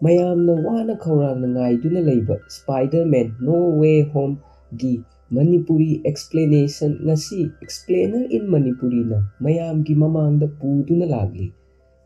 ꯃꯌꯥꯝꯅ ꯋꯥꯅ ꯈꯧꯔꯥꯡꯅ ꯉꯥꯏꯗꯨꯅ ꯂꯩꯕ ꯁ꯭ꯄꯥꯏꯗꯔꯃꯦꯟ ꯅꯣ ꯋꯦ ꯍꯣꯝꯒꯤ ꯃꯅꯤꯄꯨꯔꯤ ꯑꯦꯛꯁꯄ꯭ꯂꯦꯅꯦꯁꯟ ꯉꯁꯤ ꯑꯦꯛꯁꯄ꯭ꯂꯦꯅꯔ ꯏꯟ ꯃꯅꯤꯄꯨꯔꯤꯅ ꯃꯌꯥꯝꯒꯤ ꯃꯃꯥꯡꯗ ꯄꯨꯗꯨꯅ ꯂꯥꯛꯂꯤ꯫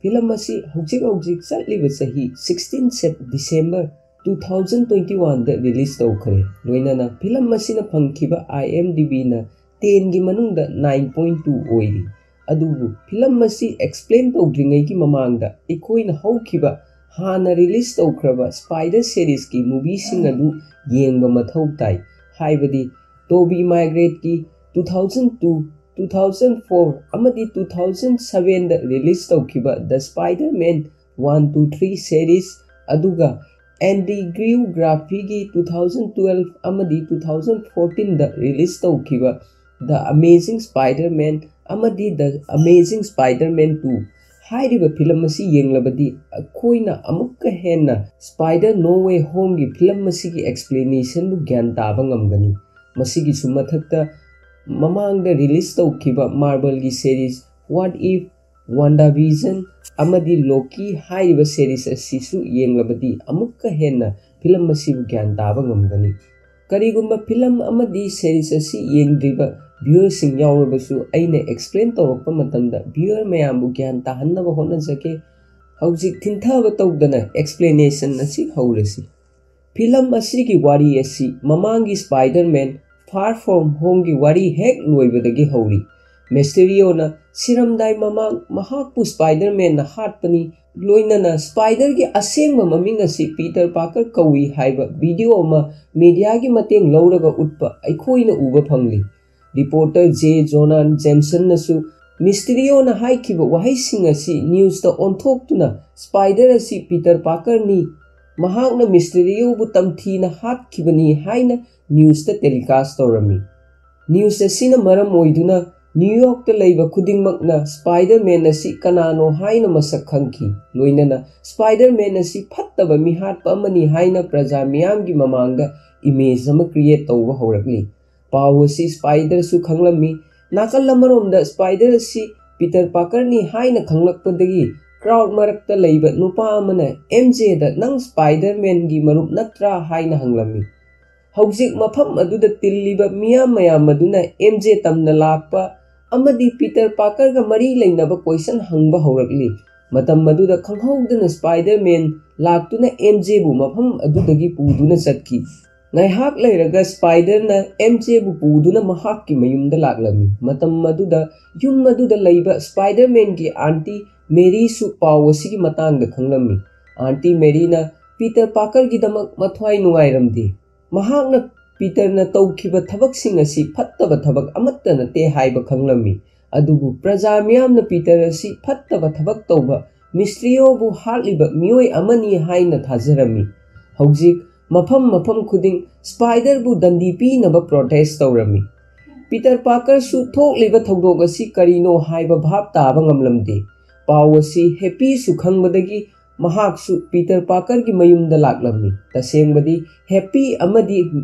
ꯐꯤꯂꯝ ꯑꯁꯤ ꯍꯧꯖꯤꯛ ꯆꯠꯂꯤꯕ ꯆꯍꯤ 16 ꯗꯤꯁꯦꯝꯕꯔ 2021ꯗ ꯔꯤꯂꯤꯖ ꯇꯧꯈ꯭ꯔꯦ꯫ ꯂꯣꯏꯅꯅ ꯐꯤꯂꯝ ꯑꯁꯤꯅ ꯐꯪꯈꯤꯕ IMDbꯅ 10ꯒꯤ ꯃꯅꯨꯡꯗ 9.2 ꯑꯣꯏꯔꯤ꯫ ꯑꯗꯨꯕꯨ ꯐꯤꯂꯝ ꯑꯁꯤ ꯑꯦꯛꯁꯄ꯭ꯂꯦꯟ ꯇꯧꯗ꯭ꯔꯤꯉꯩꯒꯤ ꯃꯃꯥꯡꯗ ꯑꯩꯈꯣꯏꯅ ꯍꯧꯈꯤꯕ ꯍꯥꯟꯅ ꯔꯤꯂꯤꯖ ꯇꯧꯈ꯭ꯔꯕ ꯁ꯭ꯄꯥꯏꯗꯔ ꯁꯤꯔꯤꯖꯀꯤ ꯃꯨꯚꯤꯁꯤꯡ ꯑꯗꯨ ꯌꯦꯡꯕ ꯃꯊꯧ ꯇꯥꯏ꯫ ꯍꯥꯏꯕꯗꯤ ꯇꯣꯕꯤ ꯃꯥꯏꯒ꯭ꯔꯦꯠꯀꯤ 2002, 2004 ꯑꯃꯗꯤ 2007ꯗ ꯔꯤꯂꯤꯖ ꯇꯧꯈꯤꯕ ꯗ ꯁ꯭ꯄꯥꯏꯗꯔꯃꯦꯟ 1-2-3 ꯁꯤꯔꯤꯖ, ꯑꯗꯨꯒ ꯑꯦꯟꯗꯤ ꯒ꯭ꯔꯤꯎ ꯒ꯭ꯔꯥꯐꯤꯒꯤ 2012 ꯑꯃꯗꯤ 2014ꯗ ꯔꯤꯂꯤꯖ ꯇꯧꯈꯤꯕ ꯗ ꯑꯃꯦꯖꯤꯡ ꯁ꯭ꯄꯥꯏꯗꯔꯃꯦꯟ ꯑꯃꯗꯤ ꯗ ꯑꯃꯦꯖꯤꯡ ꯁ꯭ꯄꯥꯏꯗꯔꯃꯦꯟ 2 ꯍꯥꯏꯔꯤꯕ ꯐꯤꯂꯝ ꯑꯁꯤ ꯌꯦꯡꯂꯕꯗꯤ ꯑꯩꯈꯣꯏꯅ ꯑꯃꯨꯛꯀ ꯍꯦꯟꯅ ꯁ꯭ꯄꯥꯏꯗꯔ ꯅꯣ ꯋꯦ ꯍꯣꯝꯒꯤ ꯐꯤꯂꯝ ꯑꯁꯤꯒꯤ ꯑꯦꯛꯁꯄ꯭ꯂꯦꯅꯦꯁꯟꯕꯨ ꯒ꯭ꯌꯥꯟ ꯇꯥꯕ ꯉꯝꯒꯅꯤ꯫ ꯃꯁꯤꯒꯤꯁꯨ ꯃꯊꯛꯇ ꯃꯃꯥꯡꯗ ꯔꯤꯂꯤꯖ ꯇꯧꯈꯤꯕ ꯃꯥꯔꯚꯦꯜꯒꯤ ꯁꯤꯔꯤꯖ ꯋꯥꯠ ꯏꯐ, ꯋꯥꯟꯗꯥꯚꯤꯖꯟ ꯑꯃꯗꯤ ꯂꯣꯀꯤ ꯍꯥꯏꯔꯤꯕ ꯁꯤꯔꯤꯖ ꯑꯁꯤꯁꯨ ꯌꯦꯡꯂꯕꯗꯤ ꯑꯃꯨꯛꯀ ꯍꯦꯟꯅ ꯐꯤꯂꯝ ꯑꯁꯤꯕꯨ ꯒ꯭ꯌꯥꯟ ꯇꯥꯕ ꯉꯝꯒꯅꯤ꯫ ꯀꯔꯤꯒꯨꯝꯕ ꯐꯤꯂꯝ ꯑꯃꯗꯤ ꯁꯤꯔꯤꯖ ꯑꯁꯤ ꯌꯦꯡꯗ꯭ꯔꯤꯕ ꯚ꯭ꯌꯨꯑꯔꯁꯤꯡ ꯌꯥꯎꯔꯕꯁꯨ ꯑꯩꯅ ꯑꯦꯛꯁꯄ꯭ꯂꯦꯟ ꯇꯧꯔꯛꯄ ꯃꯇꯝꯗ ꯚ꯭ꯌꯨꯑꯔ ꯃꯌꯥꯝꯕꯨ ꯒ꯭ꯌꯥꯟ ꯇꯥꯍꯟꯅꯕ ꯍꯣꯠꯅꯖꯒꯦ꯫ ꯍꯧꯖꯤꯛ ꯊꯤꯟꯊꯕ ꯇꯧꯗꯅ ꯑꯦꯛꯁꯄ꯭ꯂꯦꯅꯦꯁꯟ ꯑꯁꯤ ꯍꯧꯔꯁꯤ꯫ ꯐꯤꯂꯝ ꯑꯁꯤꯒꯤ ꯋꯥꯔꯤ ꯑꯁꯤ ꯃꯃꯥꯡꯒꯤ ꯁ꯭ꯄꯥꯏꯗꯔꯃꯦꯟ ꯐꯥꯔ ꯐ꯭ꯔꯣꯝ ꯍꯣꯝꯒꯤ ꯋꯥꯔꯤ ꯍꯦꯛ ꯂꯣꯏꯕꯗꯒꯤ ꯍꯧꯔꯤ꯫ ꯃꯤꯁꯇꯤꯔꯤꯑꯣꯅ ꯁꯤꯔꯝꯗꯥꯏ ꯃꯃꯥꯡ ꯃꯍꯥꯛꯄꯨ ꯁ꯭ꯄꯥꯏꯗꯔꯃꯦꯟꯅ ꯍꯥꯠꯄꯅꯤ, ꯂꯣꯏꯅꯅ ꯁ꯭ꯄꯥꯏꯗꯔꯒꯤ ꯑꯁꯦꯡꯕ ꯃꯃꯤꯡ ꯑꯁꯤ ꯄꯤꯇꯔ ꯄꯥꯔꯀꯔ ꯀꯧꯏ ꯍꯥꯏꯕ ꯚꯤꯗꯤꯑꯣ ꯑꯃ ꯃꯤꯗꯤꯌꯥꯒꯤ ꯃꯇꯦꯡ ꯂꯧꯔꯒ ꯎꯠꯄ ꯑꯩꯈꯣꯏꯅ ꯎꯕ ꯐꯪꯂꯤ꯫ ꯔꯤꯄꯣꯔꯇꯔ ꯖꯦ ꯖꯣꯅꯥ ꯖꯦꯝꯁꯟꯅꯁꯨ ꯃꯤꯁꯇꯤꯔꯤꯑꯣꯅ ꯍꯥꯏꯈꯤꯕ ꯋꯥꯍꯩꯁꯤꯡ ꯑꯁꯤ ꯅ꯭ꯌꯨꯖꯗ ꯑꯣꯟꯊꯣꯛꯇꯨꯅ ꯁ꯭ꯄꯥꯏꯗꯔ ꯑꯁꯤ ꯄꯤꯇꯔ ꯄꯥꯔꯀꯔꯅꯤ, ꯃꯍꯥꯛꯅ ꯃꯤꯁꯇꯤꯔꯤꯑꯣꯕꯨ ꯇꯝꯊꯤꯅ ꯍꯥꯠꯈꯤꯕꯅꯤ ꯍꯥꯏꯅ ꯅ꯭ꯌꯨꯖꯗ ꯇꯦꯂꯤꯀꯥꯁ ꯇꯧꯔꯝꯃꯤ꯫ ꯅ꯭ꯌꯨꯖ ꯑꯁꯤꯅ ꯃꯔꯝ ꯑꯣꯏꯗꯨꯅ ꯅ꯭ꯌꯨꯌꯣꯔꯛꯇ ꯂꯩꯕ ꯈꯨꯗꯤꯡꯃꯛꯅ ꯁ꯭ꯄꯥꯏꯗꯔꯃꯦꯟ ꯑꯁꯤ ꯀꯅꯥꯅꯣ ꯍꯥꯏꯅ ꯃꯁꯛ ꯈꯪꯈꯤ꯫ ꯂꯣꯏꯅꯅ ꯁ꯭ꯄꯥꯏꯗꯔꯃꯦꯟ ꯑꯁꯤ ꯐꯠꯇꯕ ꯃꯤꯍꯥꯠꯄ ꯑꯃꯅꯤ ꯍꯥꯏꯅ ꯄ꯭ꯔꯖꯥ ꯃꯤꯌꯥꯝꯒꯤ ꯃꯃꯥꯡꯗ ꯏꯃꯦꯖ ꯑꯃ ꯀ꯭रिꯌꯦꯠ ꯇꯧꯕ ꯍꯧꯔꯛꯂꯤ꯫ ꯄꯥꯎ ꯑꯁꯤ ꯁ꯭ꯄꯥꯏꯗꯔꯁꯨ ꯈꯪꯂꯝꯃꯤ꯫ ꯅꯥꯀꯜ ꯑꯃꯔꯣꯝꯗ ꯁ꯭ꯄꯥꯏꯗꯔ ꯑꯁꯤ ꯄꯤꯇꯔ ꯄꯥꯔꯀꯔꯅꯤ ꯍꯥꯏꯅ ꯈꯪꯂꯛꯄꯗꯒꯤ ꯀ꯭ꯔꯥꯎꯗ ꯃꯔꯛꯇ ꯂꯩꯕ ꯅꯨꯄꯥ ꯑꯃꯅ MJꯗ ꯅꯪ ꯁ꯭ꯄꯥꯏꯗꯔꯃꯦꯟꯒꯤ ꯃꯔꯨꯞ ꯅꯠꯇ꯭ꯔꯥ ꯍꯥꯏꯅ ꯍꯪꯂꯝꯃꯤ꯫ ꯍꯧꯖꯤꯛ ꯃꯐꯝ ꯑꯗꯨꯗ ꯇꯤꯜꯂꯤꯕ ꯃꯌꯥꯝ ꯑꯗꯨꯅ MJ ꯇꯝꯅ ꯂꯥꯛꯄ ꯑꯃꯗꯤ ꯄꯤꯇꯔ ꯄꯥꯔꯀꯔꯒ ꯃꯔꯤ ꯂꯩꯅꯕ ꯀꯣꯏꯁꯟ ꯍꯪꯕ ꯍꯧꯔꯛꯂꯤ꯫ ꯃꯇꯝ ꯑꯗꯨꯗ ꯈꯪꯍꯧꯗꯅ ꯁ꯭ꯄꯥꯏꯗꯔꯃꯦꯟ ꯂꯥꯛꯇꯨꯅ MJꯕꯨ ꯃꯐꯝ ꯑꯗꯨꯗꯒꯤ ꯄꯨꯗꯨꯅ ꯆꯠꯈꯤ꯫ ꯉꯥꯏꯍꯥꯛ ꯂꯩꯔꯒ ꯁ꯭ꯄꯥꯏꯗꯔꯅ MJꯕꯨ ꯄꯨꯗꯨꯅ ꯃꯍꯥꯛꯀꯤ ꯃꯌꯨꯝꯗ ꯂꯥꯛꯂꯝꯃꯤ꯫ ꯃꯇꯝ ꯑꯗꯨꯗ ꯌꯨꯝ ꯑꯗꯨꯗ ꯂꯩꯕ ꯁ꯭ꯄꯥꯏꯗꯔꯃꯦꯟꯒꯤ ꯑꯥꯟꯇꯤ ꯃꯦꯔꯤꯁꯨ ꯄꯥꯎ ꯑꯁꯤꯒꯤ ꯃꯇꯥꯡꯗ ꯈꯪꯂꯝꯃꯤ꯫ Aunty ꯃꯦꯔꯤꯅ Peter ꯄꯥꯔꯀꯔꯒꯤꯗꯃꯛ ꯃꯊ꯭ꯋꯥꯏ ꯅꯨꯡꯉꯥꯏꯔꯝꯗꯦ꯫ ꯃꯍꯥꯛꯅ ꯄꯤꯇꯔꯅ ꯇꯧꯈꯤꯕ ꯊꯕꯛꯁꯤꯡ ꯑꯁꯤ ꯐꯠꯇꯕ ꯊꯕꯛ ꯑꯃꯠꯇ ꯅꯠꯇꯦ ꯍꯥꯏꯕ ꯈꯪꯂꯝꯃꯤ꯫ ꯑꯗꯨꯕꯨ प्रजा ꯃꯤꯌꯥꯝꯅ ꯄꯤꯇꯔ ꯑꯁꯤ ꯐꯠꯇꯕ ꯊꯕꯛ ꯇꯧꯕ ꯃꯤꯁꯇ꯭ꯔꯤꯑꯣꯕꯨ ꯍꯥꯠꯂꯤꯕ ꯃꯤꯑꯣꯏ ꯑꯃꯅꯤ ꯍꯥꯏꯅ ꯊꯥꯖꯔꯝꯃꯤ꯫ ꯍꯧꯖꯤꯛ ꯃꯐꯝ ꯈꯨꯗꯤꯡ ꯁ꯭ꯄꯥꯏꯗꯔꯕꯨ ꯗꯟꯗꯤ ꯄꯤꯅꯕ ꯄ꯭ꯔꯣꯇꯦꯁ ꯇꯧꯔꯝꯃꯤ꯫ ꯄꯤꯇꯔ ꯄꯥꯔꯀꯔꯁꯨ ꯊꯣꯛꯂꯤꯕ ꯊꯧꯗꯣꯛ ꯑꯁꯤ ꯀꯔꯤꯅꯣ ꯍꯥꯏꯕ ꯚꯥꯞ ꯇꯥꯕ ꯉꯝꯂꯝꯗꯦ꯫ ꯄꯥꯎ ꯑꯁꯤ ꯍꯦꯞꯄꯤꯁꯨ ꯈꯪꯕꯗꯒꯤ ꯃꯍꯥꯛꯁꯨ ꯄꯤꯇꯔ ꯄꯥꯔꯀꯔꯒꯤ ꯃꯌꯨꯝꯗ ꯂꯥꯛꯂꯝꯃꯤ꯫ ꯇꯁꯦꯡꯕꯗꯤ ꯍꯦꯞꯄꯤ ꯑꯃꯗꯤ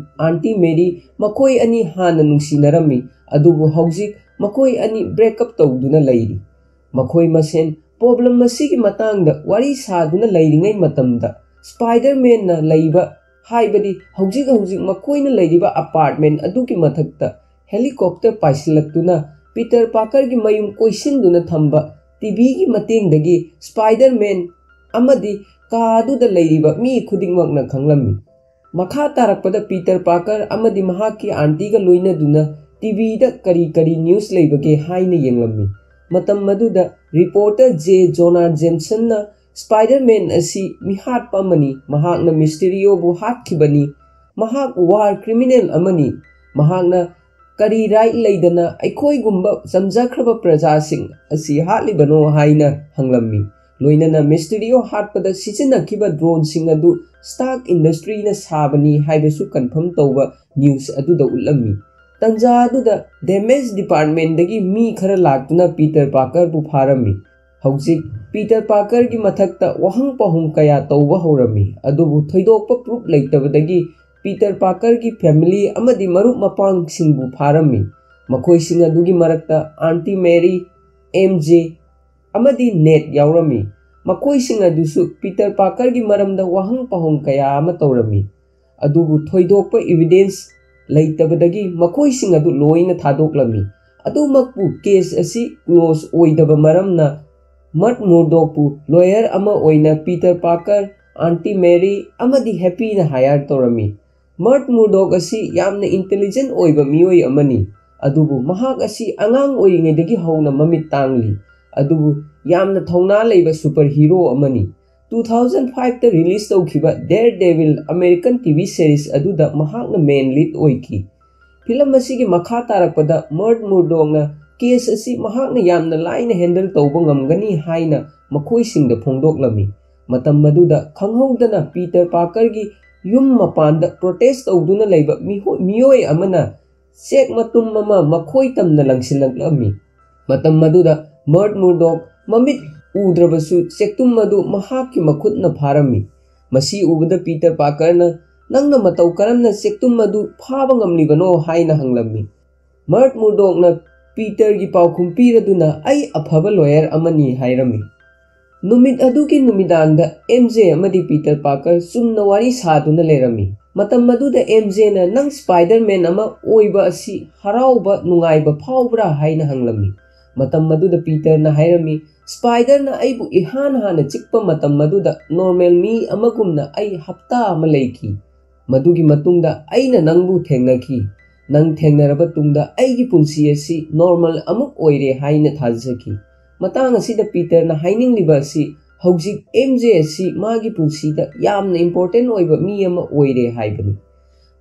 ꯑꯥꯟꯇꯤ ꯃꯦꯔꯤ ꯃꯈꯣꯏ ꯑꯅꯤ ꯍꯥꯟꯅ ꯅꯨꯡꯁꯤꯅꯔꯝꯃꯤ, ꯑꯗꯨꯕꯨ ꯍꯧꯖꯤꯛ ꯃꯈꯣꯏ ꯑꯅꯤ ꯕ꯭ꯔꯦꯛꯑꯞ ꯇꯧꯗꯨꯅ ꯂꯩꯔꯤ꯫ ꯃꯈꯣꯏ ꯃꯁꯦꯟ ꯄ꯭ꯔꯣꯕ꯭ꯂꯦꯝ ꯑꯁꯤꯒꯤ ꯃꯇꯥꯡꯗ ꯋꯥꯔꯤ ꯁꯥꯗꯨꯅ ꯂꯩꯔꯤꯉꯩ ꯃꯇꯝꯗ ꯁ꯭ꯄꯥꯏꯗꯔꯃꯦꯟꯅ ꯂꯩꯕ, ꯍꯥꯏꯕꯗꯤ ꯍꯧꯖꯤꯛ ꯃꯈꯣꯏꯅ ꯂꯩꯔꯤꯕ ꯑꯄꯥꯔꯠꯃꯦꯟ ꯑꯗꯨꯒꯤ ꯃꯊꯛꯇ ꯍꯦꯂꯤꯀꯣꯞꯇꯔ ꯄꯥꯏꯁꯤꯜꯂꯛꯇꯨꯅ ꯄꯤꯇꯔ ꯄꯥꯔꯀꯔꯒꯤ ꯃꯌꯨꯝ ꯀꯣꯏꯁꯤꯟꯗꯨꯅ ꯊꯝꯕ ꯇꯤꯚꯤꯒꯤ ꯃꯇꯦꯡꯗꯒꯤ ꯁ꯭ꯄꯥꯏꯗꯔꯃꯦꯟ ꯑꯃꯗꯤ ꯀꯥ ꯑꯗꯨꯗ ꯂꯩꯔꯤꯕ ꯃꯤ ꯈꯨꯗꯤꯡꯃꯛꯅ ꯈꯪꯂꯝꯃꯤ꯫ ꯃꯈꯥ ꯇꯥꯔꯛꯄꯗ ꯄꯤꯇꯔ ꯄꯥꯔꯀꯔ ꯑꯃꯗꯤ ꯃꯍꯥꯛꯀꯤ ꯑꯥꯟꯇꯤꯒ ꯂꯣꯏꯅꯗꯨꯅ ꯇꯤꯚꯤꯗ ꯀꯔꯤ ꯅ꯭ꯌꯨꯁ ꯂꯩꯕꯒꯦ ꯍꯥꯏꯅ ꯌꯦꯡꯂꯝꯃꯤ꯫ ꯃꯇꯝ ꯑꯗꯨꯗ ꯔꯤꯄꯣꯔꯇꯔ ꯖꯦ ꯖꯣꯅꯥ ꯖꯦꯝꯁꯟꯅ ꯁ꯭ꯄꯥꯏꯗꯔꯃꯦꯟ ꯑꯁꯤ ꯃꯤꯍꯥꯠꯄ ꯑꯃꯅꯤ, ꯃꯍꯥꯛꯅ ꯃꯤꯁꯇꯤꯔꯤꯑꯣꯕꯨ ꯍꯥꯠꯈꯤꯕꯅꯤ, ꯃꯍꯥꯛ ꯋꯥꯔ ꯀ꯭ꯔꯤꯃꯤꯅꯦꯜ ꯑꯃꯅꯤ, ꯃꯍꯥꯛꯅ ꯀꯔꯤ ꯔꯥꯏꯠ ꯂꯩꯗꯅ ꯑꯩꯈꯣꯏꯒꯨꯝꯕ ꯆꯝꯖꯈ꯭ꯔꯕ ꯄ꯭ꯔꯖꯥꯁꯤꯡ ꯑꯁꯤ ꯍꯥꯠꯂꯤꯕꯅꯣ ꯍꯥꯏꯅ ꯍꯪꯂꯝꯃꯤ꯫ ꯂꯣꯏꯅꯅ ꯃꯤꯁꯇꯤꯔꯤꯑꯣ ꯍꯥꯠꯄꯗ ꯁꯤꯖꯤꯟꯅꯈꯤꯕ ꯗ꯭ꯔꯣꯟꯁꯤꯡ ꯑꯗꯨ ꯁ꯭ꯇꯥꯔꯛ ꯏꯟꯗꯁꯇ꯭ꯔꯤꯅ ꯁꯥꯕꯅꯤ ꯍꯥꯏꯕꯁꯨ ꯀꯟꯐꯥꯔꯝ ꯇꯧꯕ ꯅ꯭ꯌꯨꯖ ꯑꯗꯨꯗ ꯎꯠꯂꯝꯃꯤ꯫ ꯇꯟꯖꯥ ꯑꯗꯨꯗ ꯗꯦꯃꯦꯖ ꯗꯤꯄꯥꯔꯠꯃꯦꯟꯇꯗꯒꯤ ꯃꯤ ꯈꯔ ꯂꯥꯛꯇꯨꯅ ꯄꯤꯇꯔ ꯄꯥꯔꯀꯔꯕꯨ ꯐꯥꯔꯝꯃꯤ꯫ ꯍꯧꯖꯤꯛ ꯄꯤꯇꯔ ꯄꯥꯔꯀꯔꯒꯤ ꯃꯊꯛꯇ ꯋꯥꯍꯪ ꯄꯥꯎꯍꯪ ꯀꯌꯥ ꯇꯧꯕ ꯍꯧꯔꯝꯃꯤ, ꯑꯗꯨꯕꯨ ꯊꯣꯏꯗꯣꯛꯄ ꯄ꯭ꯔꯨꯐ ꯂꯩꯇꯕꯗꯒꯤ ꯄꯤꯇꯔ ꯄꯥꯔꯀꯔꯒꯤ ꯐꯦꯃꯤꯂꯤ ꯑꯃꯗꯤ ꯃꯔꯨꯞ ꯃꯄꯥꯡꯁꯤꯡꯕꯨ ꯐꯥꯔꯝꯃꯤ꯫ ꯃꯈꯣꯏꯁꯤꯡ ꯑꯗꯨꯒꯤ ꯃꯔꯛꯇ ꯑꯥꯟꯇꯤ ꯃꯦꯔꯤ, MJ ꯑꯃꯗꯤ ꯅꯦꯠ ꯌꯥꯎꯔꯝꯃꯤ꯫ ꯃꯈꯣꯏꯁꯤꯡ ꯑꯗꯨꯁꯨ ꯄꯤꯇꯔ ꯄꯥꯔꯀꯔꯒꯤ ꯃꯔꯝꯗ ꯋꯥꯍꯪ ꯄꯥꯎꯍꯪ ꯀꯌꯥ ꯑꯃ ꯇꯧꯔꯝꯃꯤ, ꯑꯗꯨꯕꯨ ꯊꯣꯏꯗꯣꯛꯄ ꯏꯕꯤꯗꯦꯟꯁ ꯂꯩꯇꯕꯗꯒꯤ ꯃꯈꯣꯏꯁꯤꯡ ꯑꯗꯨ ꯂꯣꯏꯅ ꯊꯥꯗꯣꯛꯂꯝꯃꯤ꯫ ꯑꯗꯨꯃꯛꯄꯨ ꯀꯦꯁ ꯑꯁꯤ ꯀ꯭ꯂꯣꯖ ꯑꯣꯏꯗꯕ ꯃꯔꯝꯅ ꯃꯔꯠ ꯃꯨꯔꯗꯣꯛꯄꯨ ꯂꯣꯌꯔ ꯑꯃ ꯑꯣꯏꯅ ꯄꯤꯇꯔ ꯄꯥꯔꯀꯔ, ꯑꯥꯟꯇꯤ ꯃꯦꯔꯤ ꯑꯃꯗꯤ ꯍꯦꯄꯤꯅ ꯍꯥꯌꯔ ꯇꯧꯔꯝꯃꯤ꯫ ꯃꯔꯠ ꯃꯨꯔꯗꯣꯛ ꯑꯁꯤ ꯌꯥꯝꯅ ꯏꯟꯇꯦꯂꯤꯖꯦꯟꯠ ꯑꯣꯏꯕ ꯃꯤꯑꯣꯏ ꯑꯃꯅꯤ, ꯑꯗꯨꯕꯨ ꯃꯍꯥꯛ ꯑꯁꯤ ꯑꯉꯥꯡ ꯑꯣꯏꯔꯤꯉꯩꯗꯒꯤ ꯍꯧꯅ ꯃꯃꯤꯠ ꯇꯥꯡꯂꯤ, ꯑꯗꯨꯕꯨ ꯌꯥꯝꯅ ꯊꯧꯅꯥ ꯂꯩꯕ ꯁꯨꯄꯔ ꯍꯤꯔꯣ ꯑꯃꯅꯤ꯫ 2005ꯗ ꯔꯤꯂꯤꯖ ꯇꯧꯈꯤꯕ ꯗꯦꯌꯔꯗꯦꯚꯤꯜ ꯑꯃꯦꯔꯤꯀꯟ ꯇꯤꯚꯤ ꯁꯤꯔꯤꯖ ꯑꯗꯨꯗ ꯃꯍꯥꯛꯅ ꯃꯦꯟ ꯂꯤꯗ ꯑꯣꯏꯈꯤ꯫ ꯐꯤꯂꯝ ꯑꯁꯤꯒꯤ ꯃꯈꯥ ꯇꯥꯔꯛꯄꯗ ꯃꯔꯠ ꯃꯨꯔꯗꯣꯛꯅ ꯀꯦꯁ ꯑꯁꯤ ꯃꯍꯥꯛꯅ ꯌꯥꯝꯅ ꯂꯥꯏꯅ ꯍꯦꯟꯗꯜ ꯇꯧꯕ ꯉꯝꯒꯅꯤ ꯍꯥꯏꯅ ꯃꯈꯣꯏꯁꯤꯡꯗ ꯐꯣꯡꯗꯣꯛꯂꯝꯃꯤ꯫ ꯃꯇꯝ ꯑꯗꯨꯗ ꯈꯪꯍꯧꯗꯅ ꯄꯤꯇꯔ ꯄꯥꯔꯀꯔꯒꯤ ꯌꯨꯝ ꯃꯄꯥꯟꯗ ꯄ꯭ꯔꯣꯇꯦꯁ ꯇꯧꯗꯨꯅ ꯂꯩꯕ ꯃꯤꯑꯣꯏ ꯑꯃꯅ ꯆꯦꯛ ꯃꯇꯨꯝ ꯑꯃ ꯃꯈꯣꯏ ꯇꯝꯅ ꯂꯪꯁꯤꯜꯂꯛꯂꯝꯃꯤ꯫ ꯃꯇꯝ ꯑꯗꯨꯗ ꯃꯔꯠ ꯃꯨꯔꯗꯣꯛ ꯃꯃꯤꯠ ꯎꯗ꯭ꯔꯕꯁꯨ ꯆꯦꯛꯇꯨꯝ ꯑꯗꯨ ꯃꯍꯥꯛꯀꯤ ꯃꯈꯨꯠꯅ ꯐꯥꯔꯝꯃꯤ꯫ ꯃꯁꯤ ꯎꯕꯗ ꯄꯤꯇꯔ ꯄꯥꯔꯀꯔꯅ "ꯅꯪꯅ ꯃꯇꯧ ꯀꯔꯝꯅ ꯆꯦꯛꯇꯨꯝ ꯑꯗꯨ ꯐꯥꯕ ꯉꯝꯂꯤꯕꯅꯣ?" ꯍꯥꯏꯅ ꯍꯪꯂꯝꯃꯤ꯫ ꯃꯔꯠ ꯃꯨꯔꯗꯣꯛꯅ ꯄꯤꯇꯔꯒꯤ ꯄꯥꯎꯈꯨꯝ ꯄꯤꯔꯗꯨꯅ "ꯑꯩ ꯑꯐꯕ ꯂꯣꯌꯔ ꯑꯃꯅꯤ" ꯍꯥꯏꯔꯝꯃꯤ꯫ ꯅꯨꯃꯤꯠ ꯑꯗꯨꯒꯤ ꯅꯨꯃꯤꯗꯥꯡꯗ ꯑꯦꯝꯖꯦ ꯑꯃꯗꯤ ꯄꯤꯇꯔ ꯄꯥꯔꯀꯔ ꯆꯨꯝꯅ ꯋꯥꯔꯤ ꯁꯥꯗꯨꯅ ꯂꯩꯔꯝꯃꯤ꯫ ꯃꯇꯝ ꯑꯗꯨꯗ ꯑꯦꯝꯖꯦꯅ "ꯅꯪ ꯁ꯭ꯄꯥꯏꯗꯔꯃꯦꯟ ꯑꯃ ꯑꯣꯏꯕ ꯑꯁꯤ ꯍꯔꯥꯎꯕ ꯅꯨꯡꯉꯥꯏꯕ ꯐꯥꯎꯕ꯭ꯔꯥ?" ꯍꯥꯏꯅ ꯍꯪꯂꯝꯃꯤ꯫ ꯃꯇꯝ ꯑꯗꯨꯗ ꯄꯤꯇꯔꯅ ꯍꯥꯏꯔꯝꯃꯤ, "ꯁ꯭ꯄꯥꯏꯗꯔꯅ ꯑꯩꯕꯨ ꯏꯍꯥꯟ ꯍꯥꯟꯅ ꯆꯤꯛꯄ ꯃꯇꯝ ꯑꯗꯨꯗ ꯅꯣꯔꯃꯦꯜ ꯃꯤ ꯑꯃꯒꯨꯝꯅ ꯑꯩ ꯍꯞꯇꯥ ꯑꯃ ꯂꯩꯈꯤ꯫ ꯃꯗꯨꯒꯤ ꯃꯇꯨꯡꯗ ꯑꯩꯅ ꯅꯪꯕꯨ ꯊꯦꯡꯅꯈꯤ꯫ ꯅꯪ ꯊꯦꯡꯅꯔꯕ ꯇꯨꯡꯗ ꯑꯩꯒꯤ ꯄꯨꯟꯁꯤ ꯑꯁꯤ ꯅꯣꯔꯃꯦꯜ ꯑꯃꯨꯛ ꯑꯣꯏꯔꯦ ꯍꯥꯏꯅ ꯊꯥꯖꯈꯤ"꯫ ꯃꯇꯥꯡ ꯑꯁꯤꯗ ꯄꯤꯇꯔꯅ ꯍꯥꯏꯅꯤꯡꯂꯤꯕ ꯑꯁꯤ ꯍꯧꯖꯤꯛ ꯑꯦꯝꯖꯦ ꯑꯁꯤ ꯃꯥꯒꯤ ꯄꯨꯟꯁꯤꯗ ꯌꯥꯝꯅ ꯏꯝꯄꯣꯔꯇꯦꯟꯠ ꯑꯣꯏꯕ ꯃꯤ ꯑꯃ ꯑꯣꯏꯔꯦ ꯍꯥꯏꯕꯅꯤ꯫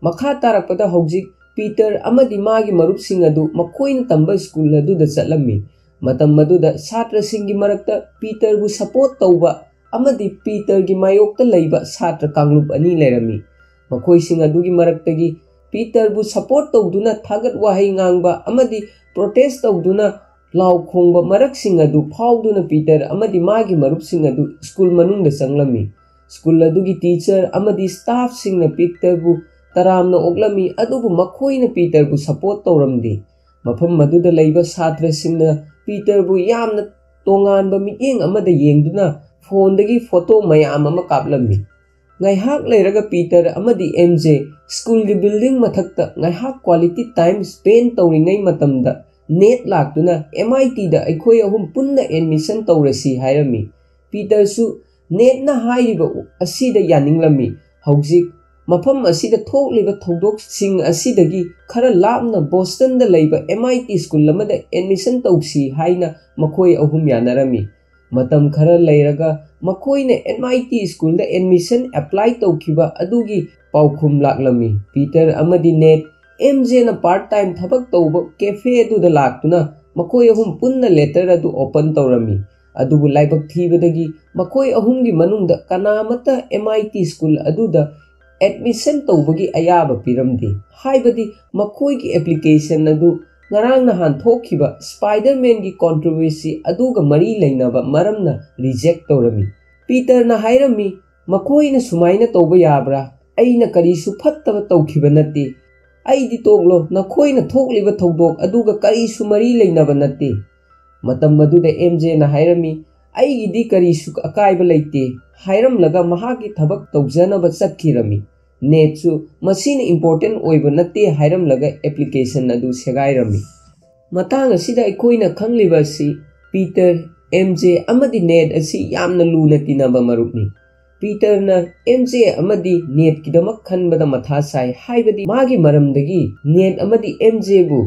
ꯃꯈꯥ ꯇꯥꯔꯛꯄꯗ ꯍꯧꯖꯤꯛ ꯄꯤꯇꯔ ꯑꯃꯗꯤ ꯃꯥꯒꯤ ꯃꯔꯨꯞꯁꯤꯡ ꯑꯗꯨ ꯃꯈꯣꯏꯅ ꯇꯝꯕ ꯁ꯭ꯀꯨꯜ ꯑꯗꯨꯗ ꯆꯠꯂꯝꯃꯤ꯫ ꯃꯇꯝ ꯑꯗꯨꯗ ꯁꯥꯇ꯭ꯔꯁꯤꯡꯒꯤ ꯃꯔꯛꯇ ꯄꯤꯇꯔꯕꯨ ꯁꯄꯣꯔꯠ ꯇꯧꯕ ꯑꯃꯗꯤ ꯄꯤꯇꯔꯒꯤ ꯃꯥꯌꯣꯛꯇ ꯂꯩꯕ ꯁꯥꯇ꯭ꯔ ꯀꯥꯡꯂꯨꯞ ꯑꯅꯤ ꯂꯩꯔꯝꯃꯤ꯫ ꯃꯈꯣꯏꯁꯤꯡ ꯑꯗꯨꯒꯤ ꯃꯔꯛꯇꯒꯤ ꯄꯤꯇꯔꯕꯨ ꯁꯄꯣꯔꯠ ꯇꯧꯗꯨꯅ ꯊꯥꯒꯠ ꯋꯥꯍꯩ ꯉꯥꯡꯕ ꯑꯃꯗꯤ ꯄ꯭ꯔꯣꯇꯦꯁ ꯇꯧꯗꯨꯅ ꯂꯥꯎ ꯈꯣꯡꯕ ꯃꯔꯛꯁꯤꯡ ꯑꯗꯨ ꯐꯥꯎꯗꯨꯅ ꯄꯤꯇꯔ ꯑꯃꯗꯤ ꯃꯥꯒꯤ ꯃꯔꯨꯞꯁꯤꯡ ꯑꯗꯨ ꯁ꯭ꯀꯨꯜ ꯃꯅꯨꯡꯗ ꯆꯪꯂꯝꯃꯤ꯫ ꯁ꯭ꯀꯨꯜ ꯑꯗꯨꯒꯤ ꯇꯤꯆꯔ ꯑꯃꯗꯤ ꯁ꯭ꯇꯥꯐꯁꯤꯡꯅ ꯄꯤꯇꯔꯕꯨ ꯇꯔꯥꯝꯅ ꯑꯣꯛꯂꯝꯃꯤ, ꯑꯗꯨꯕꯨ ꯃꯈꯣꯏꯅ ꯄꯤꯇꯔꯕꯨ ꯁꯄꯣꯔꯠ ꯇꯧꯔꯝꯗꯦ꯫ ꯃꯐꯝ ꯑꯗꯨꯗ ꯂꯩꯕ ꯁꯥꯇ꯭ꯔꯁꯤꯡꯅ ꯄꯤꯇꯔꯕꯨ ꯌꯥꯝꯅ ꯇꯣꯉꯥꯟꯕ ꯃꯤꯠꯌꯦꯡ ꯑꯃꯗ ꯌꯦꯡꯗꯨꯅ ꯐꯣꯟꯗꯒꯤ ꯐꯣꯇꯣ ꯃꯌꯥꯝ ꯑꯃ ꯀꯥꯞꯂꯝꯃꯤ꯫ ꯉꯥꯏꯍꯥꯛ ꯂꯩꯔꯒ ꯄꯤꯇꯔ ꯑꯃꯗꯤ ꯑꯦꯝꯖꯦ ꯁ꯭ꯀꯨꯜꯒꯤ ꯕꯤꯜꯗꯤꯡ ꯃꯊꯛꯇ ꯉꯥꯏꯍꯥꯛ ꯀ꯭ꯋꯥꯂꯤꯇꯤ ꯇꯥꯏꯝ ꯁ꯭ꯄꯦꯟ ꯇꯧꯔꯤꯉꯩ ꯃꯇꯝꯗ ꯅꯦꯠ ꯂꯥꯛꯇꯨꯅ "MITꯗ ꯑꯩꯈꯣꯏ ꯑꯍꯨꯝ ꯄꯨꯟꯅ ꯑꯦꯗꯃꯤꯁꯟ ꯇꯧꯔꯁꯤ" ꯍꯥꯏꯔꯝꯃꯤ꯫ ꯄꯤꯇꯔꯁꯨ ꯅꯦꯠꯅ ꯍꯥꯏꯔꯤꯕ ꯑꯁꯤꯗ ꯌꯥꯅꯤꯡꯂꯝꯃꯤ꯫ ꯍꯧꯖꯤꯛ ꯃꯐꯝ ꯑꯁꯤꯗ ꯊꯣꯛꯂꯤꯕ ꯊꯧꯗꯣꯛꯁꯤꯡ ꯑꯁꯤꯗꯒꯤ ꯈꯔ ꯂꯥꯞꯅ ꯕꯣꯁꯇꯟꯗ ꯂꯩꯕ MIT ꯁ꯭ꯀꯨꯜ ꯑꯃꯗ ꯑꯦꯗꯃꯤꯁꯟ ꯇꯧꯁꯤ ꯍꯥꯏꯅ ꯃꯈꯣꯏ ꯑꯍꯨꯝ ꯌꯥꯅꯔꯝꯃꯤ꯫ ꯃꯇꯝ ꯈꯔ ꯂꯩꯔꯒ ꯃꯈꯣꯏꯅ MIT ꯁ꯭ꯀꯨꯜꯗ ꯑꯦꯗꯃꯤꯁꯟ ꯑꯦꯄ꯭ꯂꯥꯏ ꯇꯧꯈꯤꯕ ꯑꯗꯨꯒꯤ ꯄꯥꯎꯈꯨꯝ ꯂꯥꯛꯂꯝꯃꯤ꯫ ꯄꯤꯇꯔ ꯑꯃꯗꯤ ꯅꯦꯠ, ꯑꯦꯝꯖꯦꯅ ꯄꯥꯔꯠ ꯇꯥꯏꯝ ꯊꯕꯛ ꯇꯧꯕ ꯀꯦꯐꯦ ꯑꯗꯨꯗ ꯂꯥꯛꯇꯨꯅ ꯃꯈꯣꯏ ꯑꯍꯨꯝ ꯄꯨꯟꯅ ꯂꯦꯇꯔ ꯑꯗꯨ ꯑꯣꯄꯟ ꯇꯧꯔꯝꯃꯤ꯫ ꯑꯗꯨꯕꯨ ꯂꯥꯏꯕꯛ ꯊꯤꯕꯗꯒꯤ ꯃꯈꯣꯏ ꯑꯍꯨꯝꯒꯤ ꯃꯅꯨꯡꯗ ꯀꯅꯥꯃꯠꯇ MIT ꯁ꯭ꯀꯨꯜ ꯑꯗꯨꯗ ꯑꯦꯗꯃꯤꯁꯟ ꯇꯧꯕꯒꯤ ꯑꯌꯥꯕ ꯄꯤꯔꯝꯗꯦ, ꯍꯥꯏꯕꯗꯤ ꯃꯈꯣꯏꯒꯤ ꯑꯦꯄ꯭ꯂꯤꯀꯦꯁꯟ ꯑꯗꯨ ꯉꯔꯥꯡ ꯅꯍꯥꯟ ꯊꯣꯛꯈꯤꯕ ꯁ꯭ꯄꯥꯏꯗꯔꯃꯦꯟꯒꯤ ꯀꯟꯇ꯭ꯔꯣꯚꯔꯁꯤ ꯑꯗꯨꯒ ꯃꯔꯤ ꯂꯩꯅꯕ ꯃꯔꯝꯅ ꯔꯤꯖꯦꯛ ꯇꯧꯔꯝꯃꯤ꯫ ꯄꯤꯇꯔꯅ ꯍꯥꯏꯔꯝꯃꯤ, "ꯃꯈꯣꯏꯅ ꯁꯨꯃꯥꯏꯅ ꯇꯧꯕ ꯌꯥꯕ꯭ꯔꯥ? ꯑꯩꯅ ꯀꯔꯤꯁꯨ ꯐꯠꯇꯕ ꯇꯧꯈꯤꯕ ꯅꯠꯇꯦ꯫ ꯑꯩꯗꯤ ꯇꯣꯛꯂꯣ, ꯅꯈꯣꯏꯅ ꯊꯣꯛꯂꯤꯕ ꯊꯧꯗꯣꯛ ꯑꯗꯨꯒ ꯀꯔꯤꯁꯨ ꯃꯔꯤ ꯂꯩꯅꯕ ꯅꯠꯇꯦ"꯫ ꯃꯇꯝ ꯑꯗꯨꯗ ꯑꯦꯝꯖꯦꯅ ꯍꯥꯏꯔꯝꯃꯤ, "ꯑꯩꯒꯤꯗꯤ ꯀꯔꯤꯁꯨ ꯑꯀꯥꯏꯕ ꯂꯩꯇꯦ" ꯍꯥꯏꯔꯝꯂꯒ ꯃꯍꯥꯛꯀꯤ ꯊꯕꯛ ꯇꯧꯖꯅꯕ ꯆꯠꯈꯤꯔꯝꯃꯤ꯫ ꯅꯦꯠꯁꯨ "ꯃꯁꯤꯅ ꯏꯝꯄꯣꯔꯇꯦꯟꯠ ꯑꯣꯏꯕ ꯅꯠꯇꯦ" ꯍꯥꯏꯔꯝꯂꯒ ꯑꯦꯄ꯭ꯂꯤꯀꯦꯁꯟ ꯑꯗꯨ ꯁꯦꯒꯥꯏꯔꯝꯃꯤ꯫ ꯃꯇꯥꯡ ꯑꯁꯤꯗ ꯑꯩꯈꯣꯏꯅ ꯈꯪꯂꯤꯕ ꯑꯁꯤ ꯄꯤꯇꯔ, ꯑꯦꯝꯖꯦ ꯑꯃꯗꯤ ꯅꯦꯠ ꯑꯁꯤ ꯌꯥꯝꯅ ꯂꯨꯅ ꯇꯤꯟꯅꯕ ꯃꯔꯨꯞꯅꯤ꯫ ꯄꯤꯇꯔꯅ ꯑꯦꯝꯖꯦ ꯑꯃꯗꯤ ꯅꯦꯠꯀꯤꯗꯃꯛ ꯈꯟꯕꯗ ꯃꯊꯥ ꯁꯥꯏ, ꯍꯥꯏꯕꯗꯤ ꯃꯥꯒꯤ ꯃꯔꯝꯗꯒꯤ ꯅꯦꯠ ꯑꯃꯗꯤ ꯑꯦꯝꯖꯦꯕꯨ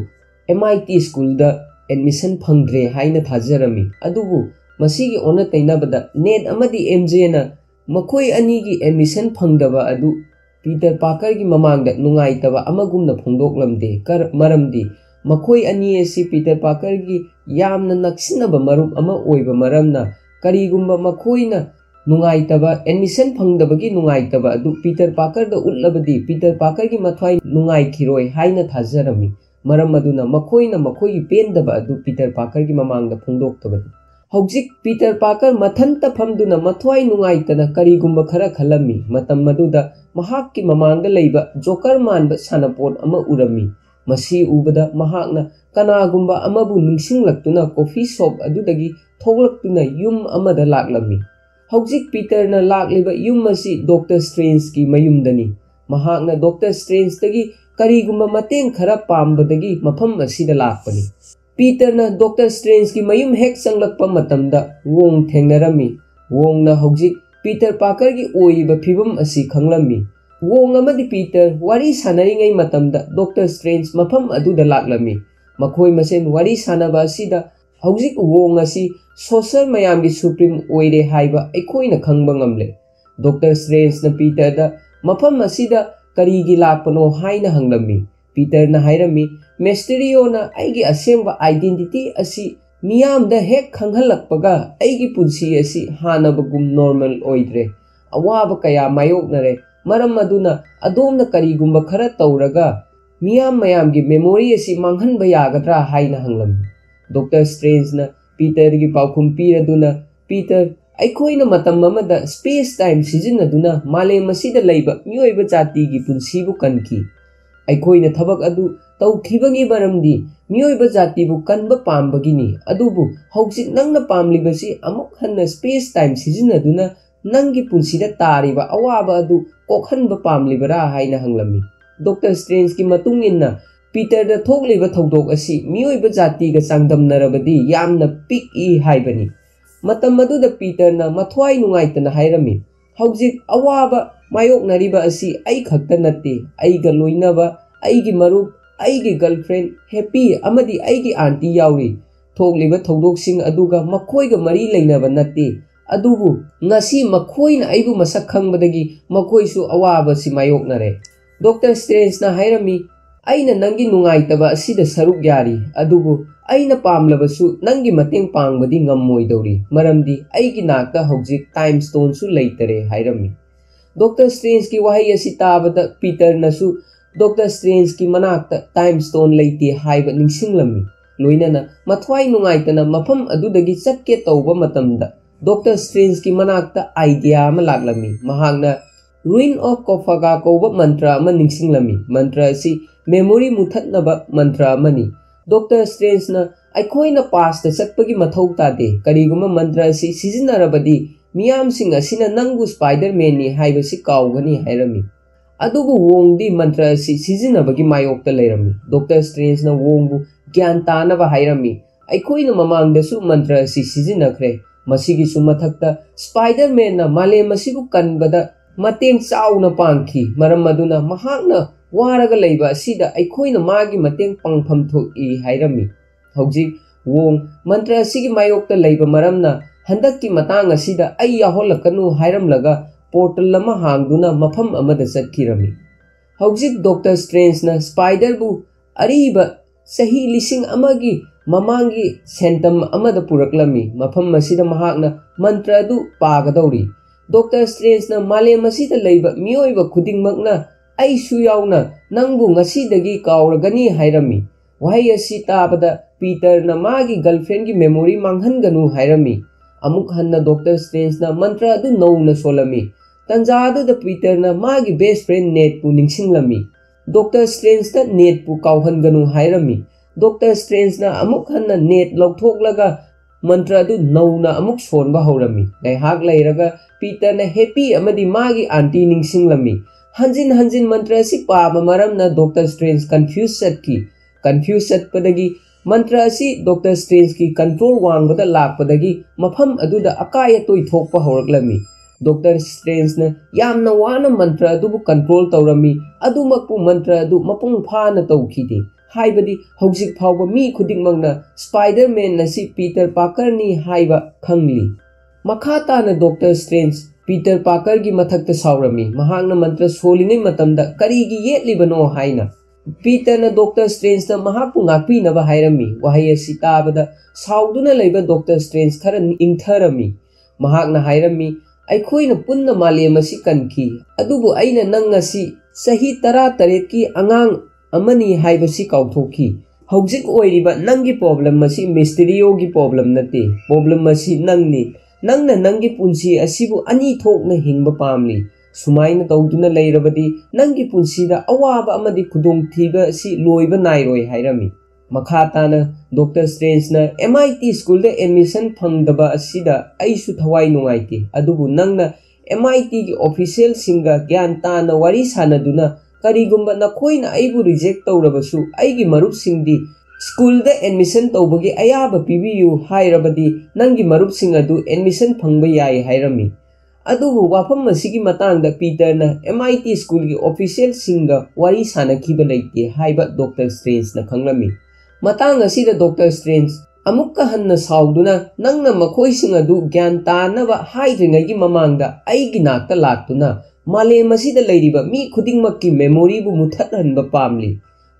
MIT ꯁ꯭ꯀꯨꯜꯗ ꯑꯦꯗꯃꯤꯁꯟ ꯐꯪꯗ꯭ꯔꯦ ꯍꯥꯏꯅ ꯊꯥꯖꯔꯝꯃꯤ꯫ ꯑꯗꯨꯕꯨ ꯃꯁꯤꯒꯤ ꯑꯣꯟꯅ ꯇꯩꯅꯕꯗ ꯅꯦꯠ ꯑꯃꯗꯤ ꯑꯦꯝꯖꯦꯅ ꯃꯈꯣꯏ ꯑꯅꯤꯒꯤ ꯑꯦꯗꯃꯤꯁꯟ ꯐꯪꯗꯕ ꯑꯗꯨ ꯄꯤꯇꯔ ꯄꯥꯔꯀꯔꯒꯤ ꯃꯃꯥꯡꯗ ꯅꯨꯡꯉꯥꯏꯇꯕ ꯑꯃꯒꯨꯝꯅ ꯐꯣꯡꯗꯣꯛꯂꯝꯗꯦ, ꯃꯔꯝꯗꯤ ꯃꯈꯣꯏ ꯑꯅꯤ ꯑꯁꯤ ꯄꯤꯇꯔ ꯄꯥꯔꯀꯔꯒꯤ ꯌꯥꯝꯅ ꯅꯛꯁꯤꯟꯅꯕ ꯃꯔꯨꯞ ꯑꯃ ꯑꯣꯏꯕ ꯃꯔꯝꯅ ꯀꯔꯤꯒꯨꯝꯕ ꯃꯈꯣꯏꯅ ꯅꯨꯡꯉꯥꯏꯇꯕ ꯑꯦꯗꯃꯤꯁꯟ ꯐꯪꯗꯕꯒꯤ ꯅꯨꯡꯉꯥꯏꯇꯕ ꯑꯗꯨ ꯄꯤꯇꯔ ꯄꯥꯔꯀꯔꯗ ꯎꯠꯂꯕꯗꯤ ꯄꯤꯇꯔ ꯄꯥꯔꯀꯔꯒꯤ ꯃꯊ꯭ꯋꯥꯏ ꯅꯨꯡꯉꯥꯏꯈꯤꯔꯣꯏ ꯍꯥꯏꯅ ꯊꯥꯖꯔꯝꯃꯤ꯫ ꯃꯔꯝ ꯑꯗꯨꯅ ꯃꯈꯣꯏꯅ ꯃꯈꯣꯏꯒꯤ ꯄꯦꯟꯗꯕ ꯑꯗꯨ ꯄꯤꯇꯔ ꯄꯥꯔꯀꯔꯒꯤ ꯃꯃꯥꯡꯗ ꯐꯣꯡꯗꯣꯛꯇꯕꯅꯤ꯫ ꯍꯧꯖꯤꯛ ꯄꯤꯇꯔ ꯄꯥꯔꯀꯔ ꯃꯊꯟꯇ ꯐꯝꯗꯨꯅ ꯃꯊ꯭ꯋꯥꯏ ꯅꯨꯡꯉꯥꯏꯇꯅ ꯀꯔꯤꯒꯨꯝꯕ ꯈꯔ ꯈꯜꯂꯝꯃꯤ꯫ ꯃꯇꯝ ꯑꯗꯨꯗ ꯃꯍꯥꯛꯀꯤ ꯃꯃꯥꯡꯗ ꯂꯩꯕ ꯖꯣꯀꯔ ꯃꯥꯟꯕ ꯁꯥꯟꯅꯄꯣꯠ ꯑꯃ ꯎꯔꯝꯃꯤ꯫ ꯃꯁꯤ ꯎꯕꯗ ꯃꯍꯥꯛꯅ ꯀꯅꯥꯒꯨꯝꯕ ꯑꯃꯕꯨ ꯅꯤꯡꯁꯤꯡꯂꯛꯇꯨꯅ ꯀꯣꯐꯤ ꯁꯣꯞ ꯑꯗꯨꯗꯒꯤ ꯊꯣꯛꯂꯛꯇꯨꯅ ꯌꯨꯝ ꯑꯃꯗ ꯂꯥꯛꯂꯝꯃꯤ꯫ Hauzik Peter na lakliba yum asi Dr. Strange ki mayumdani. Mahakna Dr. Strange tagi karigumba mateng khara pambadagi mafam asida lakpani. Peter na Dr. Strange ki mayum hek sanglakpa matamda Wong thengnarami. Wong na hauzik Peter Parker ki oiba phibam asi khanglami. Wong amadi Peter wari sanaringai matamda Dr. Strange mafam aduda laklami. Makhoi masen wari sanaba asida hauzik Wong asi social mayam ki supreme oire haiba aikoina khangba ngamle. Dr. Strange na Peter da mafam asida karigi lakpano haina hanglami. Peter na hairami Mysterio na aigi asengba identity asi miyam da hek khanghalakpaga aigi punsi asi hanabagum normal oidre. Awaba kaya mayoknare maram aduna adomna karigumba khara tauraga miyam mayam gi memory asi manghanba yagadra haina hanglami. Dr. Strange na Peter gi paukhum piraduna Peter aikoina matam amada space time sizinaduna malem asida leiba mioiba jati gi punsibu kanki. Aikoina thabak adu taukhibagi maramdi mioiba jati bu kanba pambagini adubu hauzik nangna pamlibasi amuk hanna space time sizinaduna nangi punsida tariba awaba adu kokhanba pamlibara haina hanglami. Dr. Strange ki matung inna Peter da thokliba thodok asi mioiba jati ga sangdamnarabadi yamna pik I haibani. Matam aduda Peter na mathwai nungaitana hairami. Hauzik awaba mayoknariba asi ai khakta natte aiga loinaba aigi marup aigi girlfriend happy amadi aigi auntie yauri. Thokliba thodok aduga makhoiga mari leinaba natte adubu ngasi makhoina aibu masak khangbadagi makhoisu awaba si mayoknare. Dr. Strange na hairami aina nangi nungaitaba asida saruk yari adubu aina pamlabasu nangi mateng pangbadi ngammoidori maramdi aigi nakta hauzik time stone su leitere hairami. Dr. Strange ki wahai asi tabada Peter nasu Dr. Strange ki manakta time stone leite haiba ningsinglami. Loinana mathwai nungaitana mafam adudagi chatke tauba matamda Dr. Strange ki manakta idea ama laklami. Mahakna Ruin of Kofaga kauba mantra ama ningsinglami. Mantra si memory muthatnaba mantra amani. Dr. Strange na aikoina past ta chatpagi mathau tade kariguma mantra si sizinarabadi miyam sing asina nangu Spider-Man ni haibasi kaugani hairami. Adubu Wong di mantra si sizinabagi mayokta leirami. Dr. Strange na Wong bu gyan tanaba hairami. Aikoina mamangdasu mantra si sizinakre. Masigi sumathakta Spider-Man na malem asibu kanbada mateng chauna pangki maram maduna mahakna waraga leiba asida aikoina magi mateng pangpham thoki hairami. Hauzik Wong mantra asigi mayokta leiba maramna handakki matang asida ai yaholakanu hairamlaga portal lama hangduna mafam amada chatkirami. Hauzik Dr. Strange na Spider bu ariba sahi lising amagi mamangi sentam amada puraklami. Mafam asida mahakna mantra du pagadauri. Dr. Strange na malem asida leiba mioiba khudingmakna ai su yauna nangbu ngasidagi kauragani hairami. Wahai asi tabada Peter na magi girlfriend ki memory manghanganu hairami. Amuk hanna Dr. Strange na mantra adu nauna solami. Tanja adu da Peter na magi best friend Ned pu ningsinglami. Dr. Strange ta Ned pu kauhanganu hairami. Dr. Strange na amuk hanna Ned lauthoklaga mantra adu nauna amuk sonba haurami. Gaihak leiraga Peter na happy amadi magi auntie ningsinglami. Hanjin mantra si paama maram na Dr. Strange confused satki. Confused satpadagi mantra si Dr. Strange ki control wangbada lakpadagi mafam aduda akaya toi thokpa horaklami. Dr. Strange na yamna wana mantra adubu control taurami adumakpu mantra adu mapung phana taukhide. Haibadi hauzik phawba mi khudingmangna Spider-Man na si Peter Parker ni haiba khangli. Makhata na Dr. Strange Peter Parker gi mathakta saurami. Mahakna mantra solingai matamda karigi yetlibano haina. Peter na Dr. Strange na mahakpu ngakpi naba hairami. Wahai asi tabada sauduna leiba Dr. Strange khara ingtharami. Mahakna hairami aikoina punna malem asi kanki. Adubu aina nang asi sahi 13 ki angang amani haibasi kauthoki. Hauzik oiriba nangi problem asi Mysterio gi problem nate. Problem asi nangni. Nangna nangi punsi asibu ani thokna hingba pamli. Sumaina tauduna leirabadi nangi punsi da awaba amadi khudong thiba si loiba nairoi hairami. ꯃꯈꯥ ꯇꯥꯅ doctor ꯁ꯭ꯇ꯭ꯔꯦꯟꯖꯅ MIT ꯁ꯭ꯀꯨꯜꯗ admission ꯐꯪꯗꯕ ꯑꯁꯤꯗ ꯑꯩꯁꯨ ꯊꯋꯥꯏ ꯅꯨꯡꯉꯥꯏꯇꯦ, ꯑꯗꯨꯕꯨ ꯅꯪꯅ MITꯒꯤ ꯑꯣꯐꯤꯁꯤꯌꯦꯜꯁꯤꯡꯒ ꯒ꯭ꯌꯥꯟ ꯇꯥꯅ ꯋꯥꯔꯤ ꯁꯥꯅꯗꯨꯅ ꯀꯔꯤꯒꯨꯝꯕ ꯅꯈꯣꯏꯅ ꯑꯩꯕꯨ ꯔꯤꯖꯦꯛ ꯇꯧꯔꯕꯁꯨ ꯑꯩꯒꯤ ꯃꯔꯨꯞꯁꯤꯡꯗꯤ ꯁ꯭ꯀꯨꯜꯗ ꯑꯦꯗꯃꯤꯁꯟ ꯇꯧꯕꯒꯤ ꯑꯌꯥꯕ ꯄꯤꯕꯤꯌꯨ ꯍꯥꯏꯔꯕꯗꯤ ꯅꯪꯒꯤ ꯃꯔꯨꯞꯁꯤꯡ ꯑꯗꯨ ꯑꯦꯗꯃꯤꯁꯟ ꯐꯪꯕ ꯌꯥꯏ ꯍꯥꯏꯔꯝꯃꯤ꯫ ꯑꯗꯨꯕꯨ ꯋꯥꯐꯝ ꯑꯁꯤꯒꯤ ꯃꯇꯥꯡꯗ ꯄꯤꯇꯔꯅ MIT ꯁ꯭ꯀꯨꯜꯒꯤ ꯑꯣꯐꯤꯁꯤꯌꯦꯜꯁꯤꯡꯒ ꯋꯥꯔꯤ ꯁꯥꯅꯈꯤꯕ ꯂꯩꯇꯦ ꯍꯥꯏꯕ ꯗꯣꯛꯇꯔ ꯁ꯭ꯇ꯭ꯔꯦꯟꯖꯅ ꯈꯪꯂꯝꯃꯤ꯫ ꯃꯇꯥꯡ ꯑꯁꯤꯗ ꯗꯣꯛꯇꯔ ꯁ꯭ꯇ꯭ꯔꯦꯟꯖ ꯑꯃꯨꯛꯀ ꯍꯟꯅ ꯁꯥꯎꯗꯨꯅ ꯅꯪꯅ ꯃꯈꯣꯏꯁꯤꯡ ꯑꯗꯨ ꯒ꯭ꯌꯥꯟ ꯇꯥꯅꯕ ꯍꯥꯏꯗ꯭ꯔꯤꯉꯩꯒꯤ ꯃꯃꯥꯡꯗ ꯑꯩꯒꯤ ꯅꯥꯛꯇ ꯂꯥꯛꯇꯨꯅ ꯃꯥꯂꯦꯝ ꯑꯁꯤꯗ ꯂꯩꯔꯤꯕ ꯃꯤ ꯈꯨꯗꯤꯡꯃꯛꯀꯤ ꯃꯦꯃꯣꯔꯤꯕꯨ ꯃꯨꯠꯊꯠꯍꯟꯕ ꯄꯥꯝꯂꯤ꯫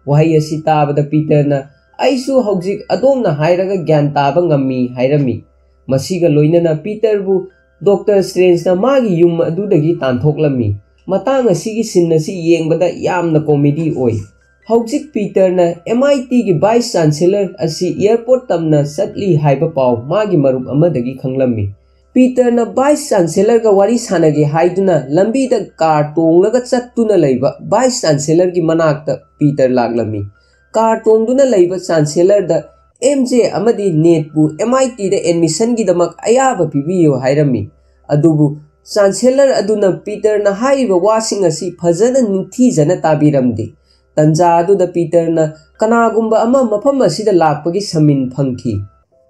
ꯋꯥꯍꯩ ꯑꯁꯤ ꯇꯥꯕꯗ ꯄꯤꯇꯔꯅ ꯑꯩꯁꯨ ꯍꯧꯖꯤꯛ ꯑꯗꯣꯝꯅ ꯍꯥꯏꯔꯒ ꯒ꯭ꯌꯥꯟ ꯇꯥꯕ ꯉꯝꯃꯤ ꯍꯥꯏꯔꯝꯃꯤ꯫ ꯃꯁꯤꯒ ꯂꯣꯏꯅꯅ ꯄꯤꯇꯔꯕꯨ ꯗꯣꯛꯇꯔ ꯁ꯭ꯇ꯭ꯔꯦꯟꯖꯅ ꯃꯥꯒꯤ ꯌꯨꯝ ꯑꯗꯨꯗꯒꯤ ꯇꯥꯟꯊꯣꯛꯂꯝꯃꯤ꯫ ꯃꯇꯥꯡ ꯑꯁꯤꯒꯤ ꯁꯤꯟ ꯑꯁꯤ ꯌꯦꯡꯕꯗ ꯌꯥꯝꯅ ꯀꯣꯃꯦꯗꯤ ꯑꯣꯏ꯫ ꯍꯧꯖꯤꯛ ꯄꯤꯇꯔꯅ MITꯒꯤ ꯚꯥꯏꯁ ꯆꯥꯟꯁꯦꯂꯔ ꯑꯁꯤ ꯑꯦꯌꯔꯄꯣꯔꯠ ꯇꯝꯅ ꯆꯠꯂꯤ ꯍꯥꯏꯕ ꯄꯥꯎ ꯃꯥꯒꯤ ꯃꯔꯨꯞ ꯑꯃꯗꯒꯤ ꯈꯪꯂꯝꯃꯤ꯫ ꯄꯤꯇꯔꯅ ꯚꯥꯏꯁ ꯆꯥꯟꯁꯦꯂꯔꯒ ꯋꯥꯔꯤ ꯁꯥꯅꯒꯦ ꯍꯥꯏꯗꯨꯅ ꯂꯝꯕꯤꯗ ꯀꯥꯔ ꯇꯣꯡꯂꯒ ꯆꯠꯇꯨꯅ ꯂꯩꯕ ꯚꯥꯏꯁ ꯆꯥꯟꯁꯦꯂꯔꯒꯤ ꯃꯅꯥꯛꯇ ꯄꯤꯇꯔ ꯂꯥꯛꯂꯝꯃꯤ꯫ ꯀꯥꯔ ꯇꯣꯡꯗꯨꯅ ꯂꯩꯕ ꯆꯥꯟꯁꯦꯂꯔꯗ MJ ꯑꯃꯗꯤ ꯅꯦꯠꯄꯨ MITꯗ ꯑꯦꯗꯃꯤꯁꯟꯒꯤꯗꯃꯛ ꯑꯌꯥꯕ ꯄꯤꯕꯤꯌꯨ ꯍꯥꯏꯔꯝꯃꯤ꯫ ꯑꯗꯨꯕꯨ ꯆꯥꯟꯁꯦꯂꯔ ꯑꯗꯨꯅ ꯄꯤꯇꯔꯅ ꯍꯥꯏꯔꯤꯕ ꯋꯥꯁꯤꯡ ꯑꯁꯤ ꯐꯖꯅ ꯅꯤꯡꯊꯤꯖꯅ ꯇꯥꯕꯤꯔꯝꯗꯦ꯫ ꯇꯟꯖꯥ ꯑꯗꯨꯗ ꯄꯤꯇꯔꯅ ꯀꯅꯥꯒꯨꯝꯕ ꯑꯃ ꯃꯐꯝ ꯑꯁꯤꯗ ꯂꯥꯛꯄꯒꯤ ꯁꯃꯤꯟ ꯐꯪꯈꯤ꯫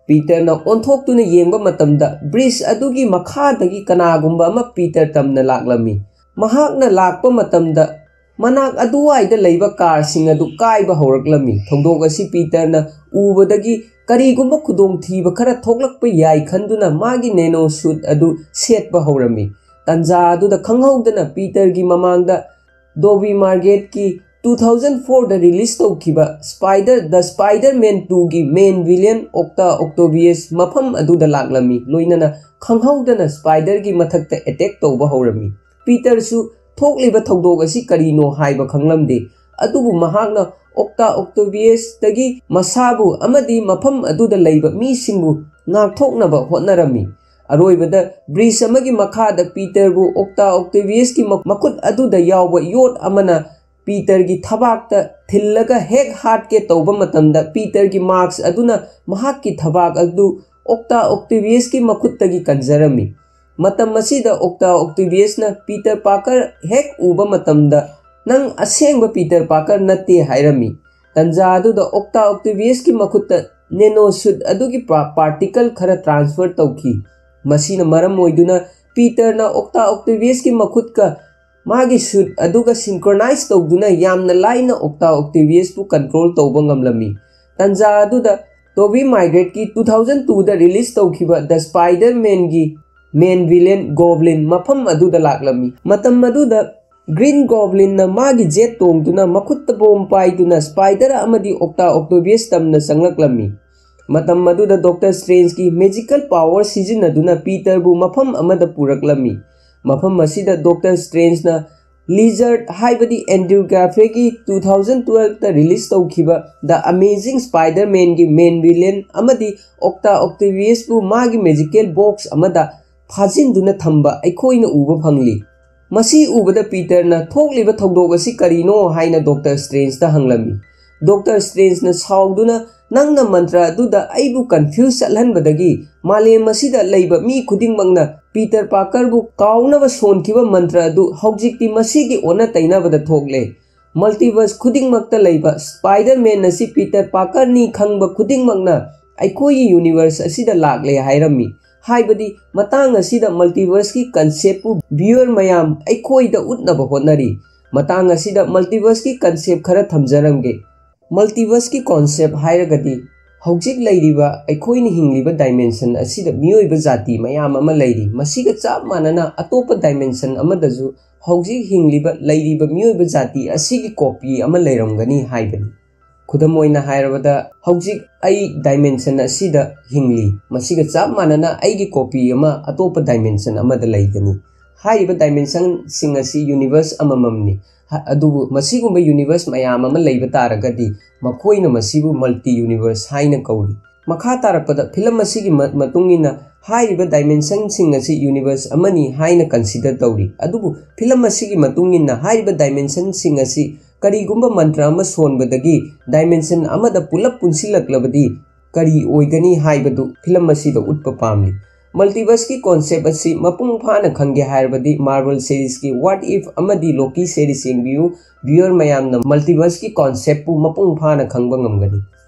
ꯄꯤꯇꯔꯅ ꯑꯣꯟꯊꯣꯛꯇꯨꯅ ꯌꯦꯡꯕ ꯃꯇꯝꯗ ꯕ꯭ꯔꯤꯖ ꯑꯗꯨꯒꯤ ꯃꯈꯥꯗꯒꯤ ꯀꯅꯥꯒꯨꯝꯕ ꯑꯃ ꯄꯤꯇꯔ ꯇꯝꯅ ꯂꯥꯛꯂꯝꯃꯤ꯫ ꯃꯍꯥꯛꯅ ꯂꯥꯛꯄ ꯃꯇꯝꯗ ꯃꯅꯥꯛ ꯑꯗꯨꯋꯥꯏꯗ ꯂꯩꯕ ꯀꯥꯔꯁꯤꯡ ꯑꯗꯨ ꯀꯥꯏꯕ ꯍꯧꯔꯛꯂꯝꯃꯤ꯫ ꯊꯧꯗꯣꯛ ꯑꯁꯤ ꯄꯤꯇꯔꯅ ꯎꯕꯗꯒꯤ ꯀꯔꯤꯒꯨꯝꯕ ꯈꯨꯗꯣꯡꯊꯤꯕ ꯈꯔ ꯊꯣꯛꯂꯛꯄ ꯌꯥꯏ ꯈꯟꯗꯨꯅ ꯃꯥꯒꯤ ꯅꯦꯅꯣ ꯁꯨꯠ ꯑꯗꯨ ꯁꯦꯠꯄ ꯍꯧꯔꯝꯃꯤ꯫ ꯇꯟꯖꯥ ꯑꯗꯨꯗ ꯈꯪꯍꯧꯗꯅ ꯄꯤꯇꯔꯒꯤ ꯃꯃꯥꯡꯗ ꯇꯣꯕꯤ ꯃꯥꯒ꯭ꯋꯦꯒꯤ 2004ꯗ ꯔꯤꯂꯤꯖ ꯇꯧꯈꯤꯕ ꯗ ꯁ꯭ꯄꯥꯏꯗꯔꯃꯦꯟ 2ꯒꯤ ꯃꯦꯟ ꯚꯤꯂꯤꯌꯟ ꯑꯣꯛꯇꯣꯕꯤꯌꯁ ꯃꯐꯝ ꯑꯗꯨꯗ ꯂꯥꯛꯂꯝꯃꯤ, ꯂꯣꯏꯅꯅ ꯈꯪꯍꯧꯗꯅ ꯁ꯭ꯄꯥꯏꯗꯔꯒꯤ ꯃꯊꯛꯇ ꯑꯦꯇꯦꯛ ꯇꯧꯕ ꯍꯧꯔꯝꯃꯤ꯫ ꯄꯤꯇꯔꯁꯨ ꯊꯣꯛꯂꯤꯕ ꯊꯧꯗꯣꯛ ꯑꯁꯤ ꯀꯔꯤꯅꯣ ꯍꯥꯏꯕ ꯈꯪꯂꯝꯗꯦ, ꯑꯗꯨꯕꯨ ꯃꯍꯥꯛꯅ ꯑꯣꯛꯇꯣꯕꯤꯌꯁꯇꯒꯤ ꯃꯁꯥꯕꯨ ꯑꯃꯗꯤ ꯃꯐꯝ ꯑꯗꯨꯗ ꯂꯩꯕ ꯃꯤꯁꯤꯡꯕꯨ ꯉꯥꯛꯊꯣꯛꯅꯕ ꯍꯣꯠꯅꯔꯝꯃꯤ꯫ ꯑꯔꯣꯏꯕꯗ ꯕ꯭ꯔꯤꯖ ꯑꯃꯒꯤ ꯃꯈꯥꯗ ꯄꯤꯇꯔꯕꯨ ꯑꯣꯛꯇꯣꯕꯤꯌꯁꯀꯤ ꯃꯈꯨꯠ ꯑꯗꯨꯗ ꯌꯥꯎꯕ ꯌꯣꯠ ꯑꯃꯅ ꯄꯤꯇꯔꯒꯤ ꯊꯕꯥꯛꯇ ꯊꯤꯜꯂꯒ ꯍꯦꯛ ꯍꯥꯠꯀꯦ ꯇꯧꯕ ꯃꯇꯝꯗ ꯄꯤꯇꯔꯒꯤ ꯃꯥꯛꯁ ꯑꯗꯨꯅ ꯃꯍꯥꯛꯀꯤ ꯊꯕꯥꯛ ꯑꯗꯨ ꯑꯣꯛꯇꯣꯕꯤꯌꯁꯀꯤ ꯃꯈꯨꯠꯇꯒꯤ ꯀꯟꯖꯔꯝꯃꯤ꯫ ꯃꯇꯝ ꯑꯁꯤꯗ ꯑꯣꯛꯇꯣꯕꯤꯌꯁꯅ ꯄꯤꯇꯔ ꯄꯥꯔꯀꯔ ꯍꯦꯛ ꯎꯕ ꯃꯇꯝꯗ ꯅꯪ ꯑꯁꯦꯡꯕ ꯄꯤꯇꯔ ꯄꯥꯔꯀꯔ ꯅꯠꯇꯦ ꯍꯥꯏꯔꯝꯃꯤ꯫ ꯇꯟꯖꯥ ꯑꯗꯨꯗ ꯑꯣꯛꯇꯣꯕꯤꯌꯁꯀꯤ ꯃꯈꯨꯠꯇ ꯅꯦꯅꯣ ꯁꯨꯠ ꯑꯗꯨꯒꯤ ꯄꯥꯔꯇꯤꯀꯜ ꯈꯔ ꯇ꯭ꯔꯥꯟꯁꯐꯔ ꯇꯧꯈꯤ꯫ ꯃꯁꯤꯅ ꯃꯔꯝ ꯑꯣꯏꯗꯨꯅ ꯄꯤꯇꯔꯅ ꯑꯣꯛꯇꯣꯕꯤꯌꯁꯀꯤ ꯃꯈꯨꯠꯀ ꯃꯥꯒꯤ ꯁꯨꯠ ꯑꯗꯨꯒ ꯁꯤꯟꯀ꯭ꯔꯣꯅꯥꯏꯖ ꯇꯧꯗꯨꯅ ꯌꯥꯝꯅ ꯂꯥꯏꯅ ꯑꯣꯛꯇꯣꯕꯤꯌꯁꯄꯨ ꯀꯟꯇ꯭ꯔꯣꯜ ꯇꯧꯕ ꯉꯝꯂꯝꯃꯤ꯫ ꯇꯟꯖꯥ ꯑꯗꯨꯗ ꯇꯣꯕꯤ ꯃꯥꯒ꯭ꯋꯦꯒꯤ 2002ꯗ ꯔꯤꯂꯤꯖ ꯇꯧꯈꯤꯕ ꯗ ꯁ꯭ꯄꯥꯏꯗꯔꯃꯦꯟꯒꯤ ꯃꯦꯟ ꯚꯤꯂꯤꯌꯟ ꯒꯣꯕ꯭ꯂꯤꯟ ꯃꯐꯝ ꯑꯗꯨꯗ ꯂꯥꯛꯂꯝꯃꯤ꯫ ꯃꯇꯝ ꯑꯗꯨꯗ ꯒ꯭ꯔꯤꯟ ꯒꯣꯕ꯭ꯂꯤꯟꯅ ꯃꯥꯒꯤ ꯖꯦꯠ ꯇꯣꯡꯗꯨꯅ ꯃꯈꯨꯠꯇ ꯕꯣꯝ ꯄꯥꯏꯗꯨꯅ ꯁ꯭ꯄꯥꯏꯗꯔ ꯑꯃꯗꯤ ꯑꯣꯛꯇꯣꯕꯤꯌꯁ ꯇꯝꯅ ꯆꯪꯂꯛꯂꯝꯃꯤ꯫ ꯃꯇꯝ ꯑꯗꯨꯗ ꯗꯣꯛꯇꯔ ꯁ꯭ꯇ꯭ꯔꯦꯟꯖꯀꯤ ꯃꯦꯖꯤꯀꯦꯜ ꯄꯥꯋꯔ ꯁꯤꯖꯤꯟꯅꯗꯨꯅ ꯄꯤꯇꯔꯕꯨ ꯃꯐꯝ ꯑꯃꯗ ꯄꯨꯔꯛꯂꯝꯃꯤ꯫ ꯃꯐꯝ ꯑꯁꯤꯗ ꯗꯣꯛꯇꯔ ꯁ꯭ꯇ꯭ꯔꯦꯟꯖꯅ ꯂꯤꯖꯔꯗ ꯍꯥꯏꯕꯗꯤ ꯑꯦꯟꯗ꯭ꯔꯨ ꯒꯥꯔꯐꯤꯌꯦꯜꯒꯤ 2012ꯗ ꯔꯤꯂꯤꯖ ꯇꯧꯈꯤꯕ ꯗ ꯑꯃꯦꯖꯤꯡ ꯁ꯭ꯄꯥꯏꯗꯔꯃꯦꯟꯒꯤ ꯃꯦꯟ ꯚꯤꯂꯤꯌꯟ ꯑꯃꯗꯤ ꯑꯣꯛꯇꯣꯕꯤꯌꯁꯄꯨ ꯃꯥꯒꯤ ꯃꯦꯖꯤꯀꯦꯜ ꯕꯣꯛꯁ ꯑꯃꯗ ꯐꯥꯖꯤꯟꯗꯨꯅ ꯊꯝꯕ ꯑꯩꯈꯣꯏꯅ ꯎꯕ ꯐꯪꯂꯤ꯫ ꯃꯁꯤ ꯎꯕꯗ ꯄꯤꯇꯔꯅ ꯊꯣꯛꯂꯤꯕ ꯊꯧꯗꯣꯛ ꯑꯁꯤ ꯀꯔꯤꯅꯣ ꯍꯥꯏꯅ ꯗꯣꯛꯇꯔ ꯁ꯭ꯇ꯭ꯔꯦꯟꯖꯗ ꯍꯪꯂꯝꯃꯤ꯫ ꯗꯣꯛꯇꯔ ꯁ꯭ꯇ꯭ꯔꯦꯟꯖꯅ ꯁꯥꯎꯗꯨꯅ ꯅꯪꯅ ꯃꯟꯇ꯭ꯔ ꯑꯗꯨꯗ ꯑꯩꯕꯨ ꯀꯟꯐ꯭ꯌꯨꯖ ꯆꯠꯍꯟꯕꯗꯒꯤ ꯃꯥꯂꯦꯝ ꯑꯁꯤꯗ ꯂꯩꯕ ꯃꯤ ꯈꯨꯗꯤꯡꯃꯛꯅ ꯄꯤꯇꯔ ꯄꯥꯔꯀꯔꯕꯨ ꯀꯥꯎꯅꯕ ꯁꯣꯟꯈꯤꯕ ꯃꯟꯇ꯭ꯔ ꯑꯗꯨ ꯍꯧꯖꯤꯛꯇꯤ ꯃꯁꯤꯒꯤ ꯑꯣꯟꯅ ꯇꯩꯅꯕꯗ ꯊꯣꯛꯂꯦ꯫ ꯃꯜꯇꯤꯚꯔꯁ ꯈꯨꯗꯤꯡꯃꯛꯇ ꯂꯩꯕ ꯁ꯭ꯄꯥꯏꯗꯔꯃꯦꯟ ꯑꯁꯤ ꯄꯤꯇꯔ ꯄꯥꯔꯀꯔꯅꯤ ꯈꯪꯕ ꯈꯨꯗꯤꯡꯃꯛꯅ ꯑꯩꯈꯣꯏꯒꯤ ꯌꯨꯅꯤꯚꯔꯁ ꯑꯁꯤꯗ ꯂꯥꯛꯂꯦ ꯍꯥꯏꯔꯝꯃꯤ꯫ ꯍꯥꯏꯕꯗꯤ ꯃꯇꯥꯡ ꯑꯁꯤꯗ ꯃꯜꯇꯤꯚꯔꯁꯀꯤ ꯀꯟꯁꯦꯞꯄꯨ ꯚ꯭ꯌꯨꯋꯔ ꯃꯌꯥꯝ ꯑꯩꯈꯣꯏꯗ ꯎꯠꯅꯕ ꯍꯣꯠꯅꯔꯤ꯫ ꯃꯇꯥꯡ ꯑꯁꯤꯗ ꯃꯜꯇꯤꯚꯔꯁꯀꯤ ꯀꯟꯁꯦꯞ ꯈꯔ ꯊꯝꯖꯔꯝꯒꯦ꯫ ꯃꯜꯇꯤꯚꯔꯁꯀꯤ ꯀꯣꯟꯁꯦꯞ ꯍꯥꯏꯔꯒꯗꯤ ꯍꯧꯖꯤꯛ ꯂꯩꯔꯤꯕ ꯑꯩꯈꯣꯏꯅ ꯍꯤꯡꯂꯤꯕ ꯗꯥꯏꯃꯦꯟꯁꯟ ꯑꯁꯤꯗ ꯃꯤꯑꯣꯏꯕ ꯖꯥꯇꯤ ꯃꯌꯥꯝ ꯑꯃ ꯂꯩꯔꯤ꯫ ꯃꯁꯤꯒ ꯆꯞ ꯃꯥꯟꯅꯅ ꯑꯇꯣꯞꯄ ꯗꯥꯏꯃꯦꯟꯁꯟ ꯑꯃꯗꯁꯨ ꯍꯧꯖꯤꯛ ꯂꯩꯔꯤꯕ ꯃꯤꯑꯣꯏꯕ ꯖꯥꯇꯤ ꯑꯁꯤꯒꯤ ꯀꯣꯄꯤ ꯑꯃ ꯂꯩꯔꯝꯒꯅꯤ ꯍꯥꯏꯕꯅꯤ꯫ ꯈꯨꯗꯝ ꯑꯣꯏꯅ ꯍꯥꯏꯔꯕꯗ ꯍꯧꯖꯤꯛ ꯑꯩ ꯗꯥꯏꯃꯦꯟꯁꯟ ꯑꯁꯤꯗ ꯍꯤꯡꯂꯤ, ꯃꯁꯤꯒ ꯆꯞ ꯃꯥꯟꯅꯅ ꯑꯩꯒꯤ ꯀꯣꯄꯤ ꯑꯃ ꯑꯇꯣꯞꯄ ꯗꯥꯏꯃꯦꯟꯁꯟ ꯑꯃꯗ ꯂꯩꯒꯅꯤ꯫ ꯍꯥꯏꯔꯤꯕ ꯗꯥꯏꯃꯦꯟꯁꯟꯁꯤꯡ ꯑꯁꯤ ꯌꯨꯅꯤꯚꯔꯁ ꯑꯃꯃꯝꯅꯤ꯫ ꯑꯗꯨꯕꯨ ꯃꯁꯤꯒꯨꯝꯕ ꯌꯨꯅꯤꯚꯔꯁ ꯃꯌꯥꯝ ꯑꯃ ꯂꯩꯕ ꯇꯥꯔꯒꯗꯤ ꯃꯈꯣꯏꯅ ꯃꯁꯤꯕꯨ ꯃꯜꯇꯤ ꯌꯨꯅꯤꯚꯔꯁ ꯍꯥꯏꯅ ꯀꯧꯔꯤ꯫ ꯃꯈꯥ ꯇꯥꯔꯛꯄꯗ ꯐꯤꯂꯝ ꯑꯁꯤꯒꯤ ꯃꯇꯨꯡꯏꯟꯅ ꯍꯥꯏꯔꯤꯕ ꯗꯥꯏꯃꯦꯟꯁꯟꯁꯤꯡ ꯑꯁꯤ ꯌꯨꯅꯤꯚꯔꯁ ꯑꯃꯅꯤ ꯍꯥꯏꯅ ꯀꯟꯁꯤꯗꯔ ꯇꯧꯔꯤ꯫ ꯑꯗꯨꯕꯨ ꯐꯤꯂꯝ ꯑꯁꯤꯒꯤ ꯃꯇꯨꯡꯏꯟꯅ ꯍꯥꯏꯔꯤꯕ ꯗꯥꯏꯃꯦꯟꯁꯟꯁꯤꯡ ꯑꯁꯤ ꯀꯔꯤꯒꯨꯝꯕ ꯃꯟꯇ꯭ꯔ ꯑꯃ ꯁꯣꯟꯕꯗꯒꯤ ꯗꯥꯏꯃꯦꯟꯁꯟ ꯑꯃꯗ ꯄꯨꯂꯞ ꯄꯨꯟꯁꯤꯜꯂꯛꯂꯕꯗꯤ ꯀꯔꯤ ꯑꯣꯏꯒꯅꯤ ꯍꯥꯏꯕꯗꯨ ꯐꯤꯂꯝ ꯑꯁꯤꯗ ꯎꯠꯄ ꯄꯥꯝꯂꯤ꯫ ꯃꯜꯇꯤꯚꯔꯁꯀꯤ ꯀꯣꯟꯁꯦꯞ ꯑꯁꯤ ꯃꯄꯨꯡ ꯐꯥꯅ ꯈꯪꯒꯦ ꯍꯥꯏꯔꯕꯗꯤ ꯃꯥꯔꯚꯦꯜ ꯁꯤꯔꯤꯖꯀꯤ ꯋꯥꯠ ꯏꯐ ꯑꯃꯗꯤ ꯂꯣꯀꯤ ꯁꯤꯔꯤꯖ ꯌꯦꯡꯕꯤꯌꯨ꯫ ꯚ꯭ꯌꯨꯑꯔ ꯃꯌꯥꯝꯅ ꯃꯜꯇꯤꯚꯔꯁꯀꯤ ꯀꯣꯟꯁꯦꯞꯄꯨ ꯃꯄꯨꯡ ꯐꯥꯅ ꯈꯪꯕ ꯉꯝꯒꯅꯤ꯫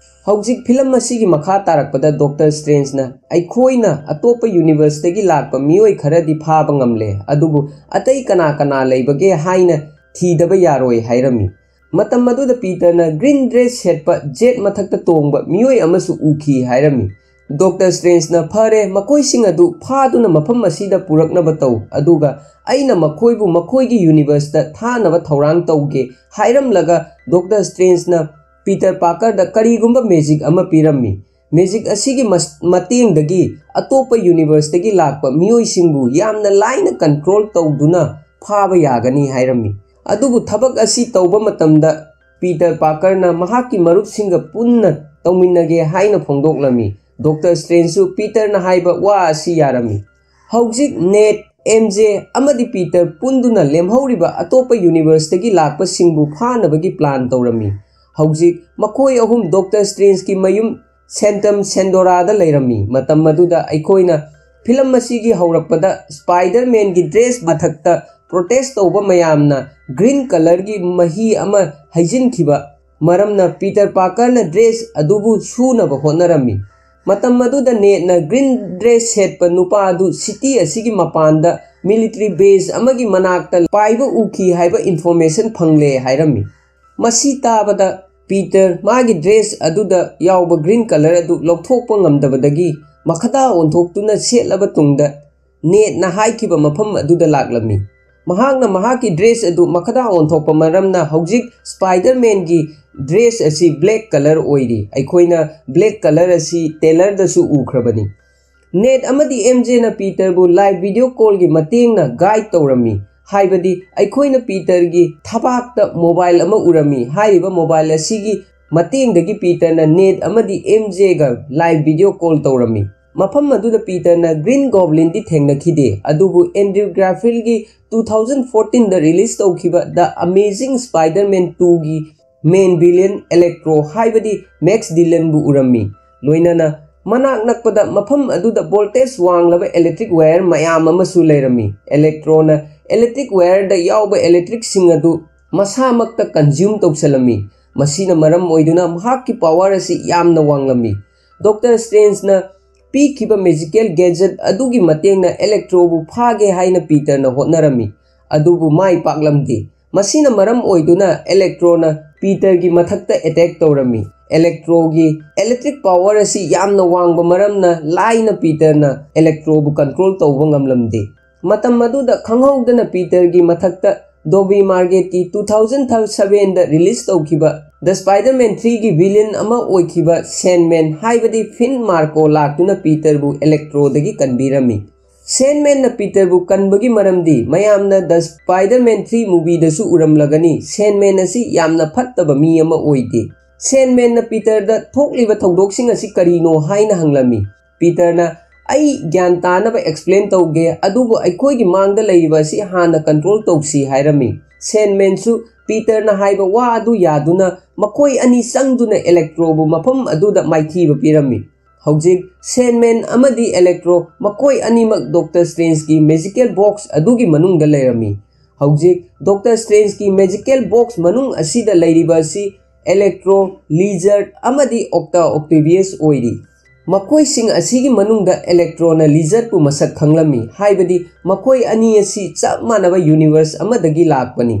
ꯍꯧꯖꯤꯛ ꯐꯤꯂꯝ ꯑꯁꯤꯒꯤ ꯃꯈꯥ ꯇꯥꯔꯛꯄꯗ ꯗꯣꯛꯇꯔ ꯁ꯭ꯇ꯭ꯔꯦꯟꯖꯅ ꯑꯩꯈꯣꯏꯅ ꯑꯇꯣꯞꯄ ꯌꯨꯅꯤꯚꯔꯁꯇꯒꯤ ꯂꯥꯛꯄ ꯃꯤꯑꯣꯏ ꯈꯔꯗꯤ ꯐꯥꯕ ꯉꯝꯂꯦ, ꯑꯗꯨꯕꯨ ꯑꯇꯩ ꯀꯅꯥ ꯀꯅꯥ ꯂꯩꯕꯒꯦ ꯍꯥꯏꯅ ꯊꯤꯗꯕ ꯌꯥꯔꯣꯏ ꯍꯥꯏꯔꯝꯃꯤ꯫ ꯃꯇꯝ ꯑꯗꯨꯗ ꯄꯤꯇꯔꯅ ꯒ꯭रीन ड्रेस ꯁꯦꯠꯄ ꯖꯦꯠ ꯃꯊꯛꯇ ꯇꯣꯡꯕ ꯃꯤꯑꯣꯏ ꯑꯃꯁꯨ ꯎꯈꯤ ꯍꯥꯏꯔꯝꯃꯤ꯫ ꯗꯣꯛꯇꯔ ꯁ꯭ꯇ꯭ꯔꯦꯟꯖꯅ ꯐꯔꯦ, ꯃꯈꯣꯏꯁꯤꯡ ꯑꯗꯨ ꯐꯥꯗꯨꯅ ꯃꯐꯝ ꯑꯁꯤꯗ ꯄꯨꯔꯛꯅꯕ ꯇꯧ, ꯑꯗꯨꯒ ꯑꯩꯅ ꯃꯈꯣꯏꯕꯨ ꯃꯈꯣꯏꯒꯤ ꯌꯨꯅꯤꯚꯔꯁꯇ ꯊꯥꯅꯕ ꯊꯧꯔꯥꯡ ꯇꯧꯒꯦ ꯍꯥꯏꯔꯝꯂꯒ ꯗꯣꯛꯇꯔ ꯁ꯭ꯇ꯭ꯔꯦꯟꯖꯅ ꯄꯤꯇꯔ ꯄꯥꯔꯀꯔꯗ ꯀꯔꯤꯒꯨꯝꯕ ꯃꯦꯖꯤꯛ ꯑꯃ ꯄꯤꯔꯝꯃꯤ꯫ ꯃꯦꯖꯤꯛ ꯑꯁꯤꯒꯤ ꯃꯇꯦꯡꯗꯒꯤ ꯑꯇꯣꯞꯄ ꯌꯨꯅꯤꯚꯔꯁꯇꯒꯤ ꯂꯥꯛꯄ ꯃꯤꯑꯣꯏꯁꯤꯡꯕꯨ ꯌꯥꯝꯅ ꯂꯥꯏꯅ ꯀꯟꯇ꯭ꯔꯣꯜ ꯇꯧꯗꯨꯅ ꯐꯥꯕ ꯌꯥꯒꯅꯤ ꯍꯥꯏꯔꯝꯃꯤ꯫ ꯑꯗꯨꯕꯨ ꯊꯕꯛ ꯑꯁꯤ ꯇꯧꯕ ꯃꯇꯝꯗ ꯄꯤꯇꯔ ꯄꯥꯔꯀꯔꯅ ꯃꯍꯥꯛꯀꯤ ꯃꯔꯨꯞꯁꯤꯡꯒ ꯄꯨꯟꯅ ꯇꯧꯃꯤꯟꯅꯒꯦ ꯍꯥꯏꯅ ꯐꯣꯡꯗꯣꯛꯂꯝꯃꯤ꯫ ꯗꯣꯛꯇꯔ ꯁ꯭ꯇ꯭ꯔꯦꯟꯖꯁꯨ ꯄꯤꯇꯔꯅ ꯍꯥꯏꯕ ꯋꯥ ꯑꯁꯤ ꯌꯥꯔꯝꯃꯤ꯫ ꯍꯧꯖꯤꯛ ꯅꯦꯠ, ꯑꯦꯝꯖꯦ ꯑꯃꯗꯤ ꯄꯤꯇꯔ ꯄꯨꯟꯗꯨꯅ ꯂꯦꯝꯍꯧꯔꯤꯕ ꯑꯇꯣꯞꯄ ꯌꯨꯅꯤꯚꯔꯁꯇꯒꯤ ꯂꯥꯛꯄꯁꯤꯡꯕꯨ ꯐꯥꯅꯕꯒꯤ ꯄ꯭ꯂꯥꯟ ꯇꯧꯔꯝꯃꯤ꯫ ꯍꯧꯖꯤꯛ ꯃꯈꯣꯏ ꯑꯍꯨꯝ ꯗꯣꯛꯇꯔ ꯁ꯭ꯇ꯭ꯔꯦꯟꯖꯀꯤ ꯃꯌꯨꯝ ꯁꯦꯟꯇꯝ ꯁꯦꯟꯗꯣꯔꯥꯗ ꯂꯩꯔꯝꯃꯤ꯫ ꯃꯇꯝ ꯑꯗꯨꯗ ꯑꯩꯈꯣꯏꯅ ꯐꯤꯂꯝ ꯑꯁꯤꯒꯤ ꯍꯧꯔꯛꯄꯗ ꯁ꯭ꯄꯥꯏꯗꯔꯃꯦꯟꯒꯤ ꯗ꯭ꯔꯦꯁ ꯃꯊꯛꯇ ꯄ꯭ꯔꯣꯇꯦꯁ ꯇꯧꯕ ꯃꯌꯥꯝꯅ ꯒ꯭रीन ꯀꯂꯔꯒꯤ ꯃꯍꯤ ꯑꯃ ꯍꯩꯖꯤꯟꯈꯤꯕ ꯃꯔꯝꯅ ꯄꯤꯇꯔ ꯄꯥꯔꯀꯔꯅ ꯗ꯭ꯔꯦꯁ ꯑꯗꯨꯕꯨ ꯁꯨꯅꯕ ꯍꯣꯠꯅꯔꯝꯃꯤ꯫ ꯃꯇꯝ ꯑꯗꯨꯗ ꯅꯦꯠꯅ ꯒ꯭रीन ड्रेस ꯁꯦꯠꯄ ꯅꯨꯄꯥ ꯑꯗꯨ ꯁꯤꯇꯤ ꯑꯁꯤꯒꯤ ꯃꯄꯥꯟꯗ ꯃꯤꯂꯤꯇꯔꯤ ꯕꯦꯖ ꯑꯃꯒꯤ ꯃꯅꯥꯛꯇ ꯄꯥꯏꯕ ꯎꯈꯤ ꯍꯥꯏꯕ ꯏꯟꯐꯣꯔꯃꯦꯁꯟ ꯐꯪꯂꯦ ꯍꯥꯏꯔꯝꯃꯤ꯫ ꯃꯁꯤ ꯇꯥꯕꯗ ꯄꯤꯇꯔ ꯃꯥꯒꯤ ꯗ꯭ꯔꯦꯁ ꯑꯗꯨꯗ ꯌꯥꯎꯕ ꯒ꯭रीन ꯀꯂꯔ ꯑꯗꯨ ꯂꯧꯊꯣꯛꯄ ꯉꯝꯗꯕꯗꯒꯤ ꯃꯈꯥꯗ ꯑꯣꯟꯊꯣꯛꯇꯨꯅ ꯁꯦꯠꯂꯕ ꯇꯨꯡꯗ ꯅꯦꯠꯅ ꯍꯥꯏꯈꯤꯕ ꯃꯐꯝ ꯑꯗꯨꯗ ꯂꯥꯛꯂꯝꯃꯤ꯫ ꯃꯍꯥꯛꯅ ꯃꯍꯥꯛꯀꯤ ꯗ꯭ꯔꯦꯁ ꯑꯗꯨ ꯃꯈꯥꯗ ꯑꯣꯟꯊꯣꯛꯄ ꯃꯔꯝꯅ ꯍꯧꯖꯤꯛ ꯁ꯭ꯄꯥꯏꯗꯔꯃꯦꯟꯒꯤ ꯗ꯭ꯔꯦꯁ ꯑꯁꯤ ꯕ꯭ꯂꯦꯛ ꯀꯂꯔ ꯑꯣꯏꯔꯤ꯫ ꯑꯩꯈꯣꯏꯅ ꯕ꯭ꯂꯦꯛ ꯀꯂꯔ ꯑꯁꯤ ꯇꯦꯂꯔꯗꯁꯨ ꯎꯈ꯭ꯔꯕꯅꯤ꯫ ꯅꯦꯠ ꯑꯃꯗꯤ ꯑꯦꯝꯖꯦꯅ ꯄꯤꯇꯔꯕꯨ ꯂꯥꯏꯚ ꯚꯤꯗꯤꯑꯣ ꯀꯣꯜꯒꯤ ꯃꯇꯦꯡꯅ ꯒꯥꯏꯗ ꯇꯧꯔꯝꯃꯤ, ꯍꯥꯏꯕꯗꯤ ꯑꯩꯈꯣꯏꯅ ꯄꯤꯇꯔꯒꯤ ꯊꯕꯥꯛꯇ ꯃꯣꯕꯥꯏꯜ ꯑꯃ ꯎꯔꯝꯃꯤ꯫ ꯍꯥꯏꯔꯤꯕ ꯃꯣꯕꯥꯏꯜ ꯑꯁꯤꯒꯤ ꯃꯇꯦꯡꯗꯒꯤ ꯄꯤꯇꯔꯅ ꯅꯦꯠ ꯑꯃꯗꯤ ꯑꯦꯝꯖꯦꯒ ꯂꯥꯏꯚ ꯚꯤꯗꯤꯑꯣ ꯀꯣꯜ ꯇꯧꯔꯝꯃꯤ꯫ ꯃꯐꯝ ꯑꯗꯨꯗ ꯄꯤꯇꯔꯅ ꯒ꯭रीन ꯒꯣꯕ꯭ꯂꯤꯟꯗꯤ ꯊꯦꯡꯅꯈꯤꯗꯦ, ꯑꯗꯨꯕꯨ ꯑꯦꯟꯗ꯭ꯔꯨ ꯒꯥꯔꯐꯤꯜꯒꯤ 2014ꯗ ꯔꯤꯂꯤꯖ ꯇꯧꯈꯤꯕ ꯗ ꯑꯃꯦꯖꯤꯡ ꯁ꯭ꯄꯥꯏꯗꯔꯃꯦꯟ 2ꯒꯤ ꯃꯦꯟ ꯚꯤꯂꯤꯌꯟ ꯏꯂꯦꯛꯇ꯭ꯔꯣ ꯍꯥꯏꯕꯗꯤ ꯃꯦꯛꯁ ꯗꯤꯂꯟꯕꯨ ꯎꯔꯝꯃꯤ꯫ ꯂꯣꯏꯅꯅ ꯃꯅꯥꯛ ꯅꯛꯄꯗ ꯃꯐꯝ ꯑꯗꯨꯗ ꯚꯣꯜꯇꯦꯖ ꯋꯥꯡꯂꯕ ꯏꯂꯦꯛꯇ꯭ꯔꯤꯛ ꯋꯥꯌꯔ ꯃꯌꯥꯝ ꯑꯃꯁꯨ ꯂꯩꯔꯝꯃꯤ꯫ ꯏꯂꯦꯛꯇ꯭ꯔꯣꯅ ꯏꯂꯦꯛꯇ꯭ꯔꯤꯛ ꯋꯥꯌꯔꯗ ꯌꯥꯎꯕ ꯏꯂꯦꯛꯇ꯭ꯔꯤꯛꯁꯤꯡ ꯑꯗꯨ ꯃꯁꯥꯃꯛꯇ ꯀꯟꯖ꯭ꯌꯨꯝ ꯇꯧꯁꯜꯂꯝꯃꯤ, ꯃꯁꯤꯅ ꯃꯔꯝ ꯑꯣꯏꯗꯨꯅ ꯃꯍꯥꯛꯀꯤ ꯄꯥꯋꯔ ꯑꯁꯤ ꯌꯥꯝꯅ ꯋꯥꯡꯂꯝꯃꯤ꯫ ꯗꯣꯛꯇꯔ ꯁ꯭ꯇ꯭ꯔꯦꯟꯖꯅ ꯄꯤꯈꯤꯕ ꯃꯦꯖꯤꯀꯦꯜ ꯒꯦꯖꯦꯠ ꯑꯗꯨꯒꯤ ꯃꯇꯦꯡꯅ ꯏꯂꯦꯛꯇ꯭ꯔꯣꯕꯨ ꯐꯥꯒꯦ ꯍꯥꯏꯅ ꯄꯤꯇꯔꯅ ꯍꯣꯠꯅꯔꯝꯃꯤ, ꯑꯗꯨꯕꯨ ꯃꯥꯏ ꯄꯥꯛꯂꯝꯗꯦ꯫ ꯃꯁꯤꯅ ꯃꯔꯝ ꯑꯣꯏꯗꯨꯅ ꯏꯂꯦꯛꯇ꯭ꯔꯣꯅ ꯄꯤꯇꯔꯒꯤ ꯃꯊꯛꯇ ꯑꯦꯇꯦꯛ ꯇꯧꯔꯝꯃꯤ꯫ ꯏꯂꯦꯛꯇ꯭ꯔꯣꯒꯤ ꯏꯂꯦꯛꯇ꯭ꯔꯤꯛ ꯄꯥꯋꯔ ꯑꯁꯤ ꯌꯥꯝꯅ ꯋꯥꯡꯕ ꯃꯔꯝꯅ ꯂꯥꯏꯅ ꯄꯤꯇꯔꯅ ꯏꯂꯦꯛꯇ꯭ꯔꯣꯕꯨ ꯀꯟꯇ꯭ꯔꯣꯜ ꯇꯧꯕ ꯉꯝꯂꯝꯗꯦ꯫ ꯃꯇꯝ ꯑꯗꯨꯗ ꯈꯪꯍꯧꯗꯅ ꯄꯤꯇꯔꯒꯤ ꯃꯊꯛꯇ ꯇꯣꯕꯤ ꯃꯥꯒ꯭ꯋꯦꯔꯀꯤ 2007ꯗ ꯔꯤꯂꯤꯖ ꯇꯧꯈꯤꯕ ꯗ ꯁ꯭ꯄꯥꯏꯗꯔꯃꯦꯟ 3ꯒꯤ ꯚꯤꯂꯤꯌꯟ ꯑꯃ ꯑꯣꯏꯈꯤꯕ ꯁꯦꯟꯗꯃꯦꯟ ꯍꯥꯏꯕꯗꯤ ꯐꯤꯟ ꯃꯥꯔꯀꯣ ꯂꯥꯛꯇꯨꯅ ꯄꯤꯇꯔꯕꯨ ꯏꯂꯦꯛꯇ꯭ꯔꯣꯗꯒꯤ ꯀꯟꯕꯤꯔꯝꯃꯤ꯫ ꯁꯦꯟꯗꯃꯦꯟꯅ ꯄꯤꯇꯔꯕꯨ ꯀꯟꯕꯒꯤ ꯃꯔꯝꯗꯤ ꯃꯌꯥꯝꯅ ꯗ ꯁ꯭ꯄꯥꯏꯗꯔꯃꯦꯟ 3 ꯃꯨꯚꯤꯗꯁꯨ ꯎꯔꯝꯂꯒꯅꯤ, ꯁꯦꯟꯗꯃꯦꯟ ꯑꯁꯤ ꯌꯥꯝꯅ ꯐꯠꯇꯕ ꯃꯤ ꯑꯃ ꯑꯣꯏꯗꯦ꯫ ꯁꯦꯟꯗꯃꯦꯟꯅ ꯄꯤꯇꯔꯗ ꯊꯣꯛꯂꯤꯕ ꯊꯧꯗꯣꯛꯁꯤꯡ ꯑꯁꯤ ꯀꯔꯤꯅꯣ ꯍꯥꯏꯅ ꯍꯪꯂꯝꯃꯤ꯫ ꯄꯤꯇꯔꯅ ꯑꯩ ꯒ꯭ꯌꯥꯟ ꯇꯥꯅꯕ ꯑꯦꯛꯁꯄ꯭ꯂꯦꯟ ꯇꯧꯒꯦ, ꯑꯗꯨꯕꯨ ꯑꯩꯈꯣꯏꯒꯤ ꯃꯥꯡꯗ ꯂꯩꯔꯤꯕ ꯑꯁꯤ ꯍꯥꯟꯅ ꯀꯟꯇ꯭ꯔꯣꯜ ꯇꯧꯁꯤ ꯍꯥꯏꯔꯝꯃꯤ꯫ ꯁꯦꯟꯗꯃꯦꯟꯁꯨ ꯄꯤꯇꯔꯅ ꯍꯥꯏꯕ ꯋꯥ ꯑꯗꯨ ꯌꯥꯗꯨꯅ ꯃꯈꯣꯏ ꯑꯅꯤ ꯆꯪꯗꯨꯅ ꯏꯂꯦꯛꯇ꯭ꯔꯣꯕꯨ ꯃꯐꯝ ꯑꯗꯨꯗ ꯃꯥꯏꯊꯤꯕ ꯄꯤꯔꯝꯃꯤ꯫ ꯍꯧꯖꯤꯛ ꯁꯦꯟꯗꯃꯦꯟ ꯑꯃꯗꯤ ꯏꯂꯦꯛꯇ꯭ꯔꯣ ꯃꯈꯣꯏ ꯑꯅꯤꯃꯛ ꯗꯣꯛꯇꯔ ꯁ꯭ꯇ꯭ꯔꯦꯟꯖꯀꯤ ꯃꯦꯖꯤꯀꯦꯜ ꯕꯣꯛꯁ ꯑꯗꯨꯒꯤ ꯃꯅꯨꯡꯗ ꯂꯩꯔꯝꯃꯤ꯫ ꯍꯧꯖꯤꯛ ꯗꯣꯛꯇꯔ ꯁ꯭ꯇ꯭ꯔꯦꯟꯖꯀꯤ ꯃꯦꯖꯤꯀꯦꯜ ꯕꯣꯛꯁ ꯃꯅꯨꯡ ꯑꯁꯤꯗ ꯂꯩꯔꯤꯕ ꯑꯁꯤ ꯏꯂꯦꯛꯇ꯭ꯔꯣ, ꯂꯤꯖꯔꯗ ꯑꯃꯗꯤ ꯑꯣꯛꯇꯣꯚꯤꯌꯁ ꯑꯣꯏꯔꯤ꯫ ꯃꯈꯣꯏꯁꯤꯡ ꯑꯁꯤꯒꯤ ꯃꯅꯨꯡꯗ ꯏꯂꯦꯛꯇ꯭ꯔꯣꯅ ꯂꯤꯖꯔꯗꯄꯨ ꯃꯁꯛ ꯈꯪꯂꯝꯃꯤ, ꯍꯥꯏꯕꯗꯤ ꯃꯈꯣꯏ ꯑꯅꯤ ꯑꯁꯤ ꯆꯞ ꯃꯥꯟꯅꯕ ꯌꯨꯅꯤꯚꯔꯁ ꯑꯃꯗꯒꯤ ꯂꯥꯛꯄꯅꯤ꯫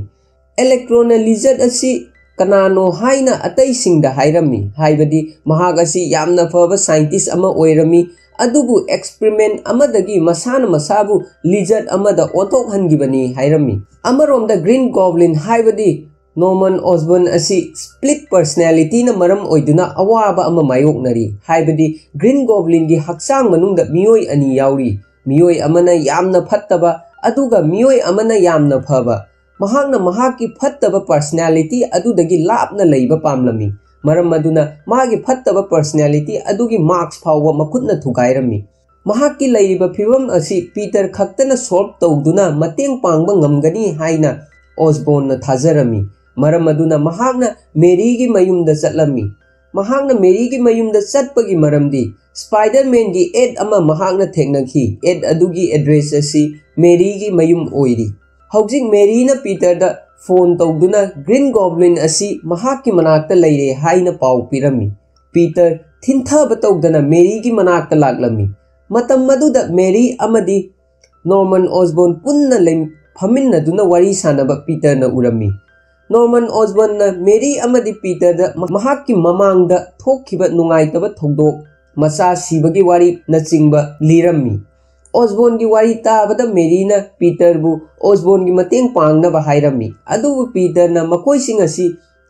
ꯏꯂꯦꯛꯇ꯭ꯔꯣꯅ ꯂꯤꯖꯔꯗ ꯑꯁꯤ ꯀꯅꯥꯅꯣ ꯍꯥꯏꯅ ꯑꯇꯩꯁꯤꯡꯗ ꯍꯥꯏꯔꯝꯃꯤ, ꯍꯥꯏꯕꯗꯤ ꯃꯍꯥꯛ ꯑꯁꯤ ꯌꯥꯝꯅ ꯐꯕ ꯁꯥꯏꯟꯇꯤꯁꯠ ꯑꯃ ꯑꯣꯏꯔꯝꯃꯤ, ꯑꯗꯨꯕꯨ ꯑꯦꯛꯁꯄꯔꯤꯃꯦꯟ ꯑꯃꯗꯒꯤ ꯃꯁꯥꯅ ꯃꯁꯥꯕꯨ ꯂꯤꯖꯔꯗ ꯑꯃꯗ ꯑꯣꯟꯊꯣꯛꯍꯟꯈꯤꯕꯅꯤ ꯍꯥꯏꯔꯝꯃꯤ꯫ ꯑꯃꯔꯣꯝꯗ ꯒ꯭रीन ꯒꯣꯕ꯭ꯂꯤꯟ ꯍꯥꯏꯕꯗꯤ ꯅꯣꯔꯃꯟ ꯑꯣꯁꯕꯣꯔꯟ ꯑꯁꯤ ꯁ꯭ꯄ꯭ꯂꯤꯠ ꯄꯔꯁꯣꯅꯦꯂꯤꯇꯤꯅ ꯃꯔꯝ ꯑꯣꯏꯗꯨꯅ ꯑꯋꯥꯕ ꯑꯃ ꯃꯥꯌꯣꯛꯅꯔꯤ, ꯍꯥꯏꯕꯗꯤ ꯒ꯭रीन ꯒꯣꯕ꯭ꯂꯤꯟꯒꯤ ꯍꯛꯆꯥꯡ ꯃꯅꯨꯡꯗ ꯃꯤꯑꯣꯏ ꯑꯅꯤ ꯌꯥꯎꯔꯤ, ꯃꯤꯑꯣꯏ ꯑꯃꯅ ꯌꯥꯝꯅ ꯐꯠꯇꯕ ꯑꯗꯨꯒ ꯃꯤꯑꯣꯏ ꯑꯃꯅ ꯌꯥꯝꯅ ꯐꯕ꯫ ꯃꯍꯥꯛꯅ ꯃꯍꯥꯛꯀꯤ ꯐꯠꯇꯕ ꯄꯔꯁꯣꯅꯦꯂꯤꯇꯤ ꯑꯗꯨꯗꯒꯤ ꯂꯥꯞꯅ ꯂꯩꯕ ꯄꯥꯝꯂꯝꯃꯤ, ꯃꯔꯝ ꯑꯗꯨꯅ ꯃꯥꯒꯤ ꯐꯠꯇꯕ ꯄꯔꯁꯣꯅꯦꯂꯤꯇꯤ ꯑꯗꯨꯒꯤ ꯃꯥꯛꯁ ꯐꯥꯎꯕ ꯃꯈꯨꯠꯅ ꯊꯨꯒꯥꯏꯔꯝꯃꯤ꯫ ꯃꯍꯥꯛꯀꯤ ꯂꯩꯔꯤꯕ ꯐꯤꯚꯝ ꯑꯁꯤ ꯄꯤꯇꯔ ꯈꯛꯇꯅ ꯁꯣꯜꯚ ꯇꯧꯗꯨꯅ ꯃꯇꯦꯡ ꯄꯥꯡꯕ ꯉꯝꯒꯅꯤ ꯍꯥꯏꯅ ꯑꯣꯁꯕꯣꯔꯟꯅ ꯊꯥꯖꯔꯝꯃꯤ꯫ मरम अदुना महाकना मेरीगी मयुमदा चटलमी महाकना मेरीगी मयुमदा चटपगी मरमदी स्पाइडरमैन की एड अमा महाकना थेंगनखी एड अदुगी एड्रेस असी मेरीगी मयुम ओइरी हौजिक मेरीना पीटर दा फोन तौदुना ग्रीन गॉब्लिन असी महाकी मनाक्ता लैरे हाइना पाउ पिरमी पीटर थिंथाब तौदना मेरीगी मनाक्ता लागलमी मतम मदुदा मेरी अमदी नॉर्मन ऑसबोर्न पुन्ना ले फमिन्नदुना वारी सानबा पीटर न उरमी नॉर्मन ऑसबोर्न न मेरी अमदी पीटर दा महाकी ममांगदा थोखिबा नुंगाइतबा थौदोक मचा सिबगी वारी नचिंगबा लिरमी ऑसबोर्न की वारी ताबदा मेरीना पीटर बु ऑसबोर्न की मतेंग पांगनबा हाइरमी अदुबु पीटर न मकोइसिंग असि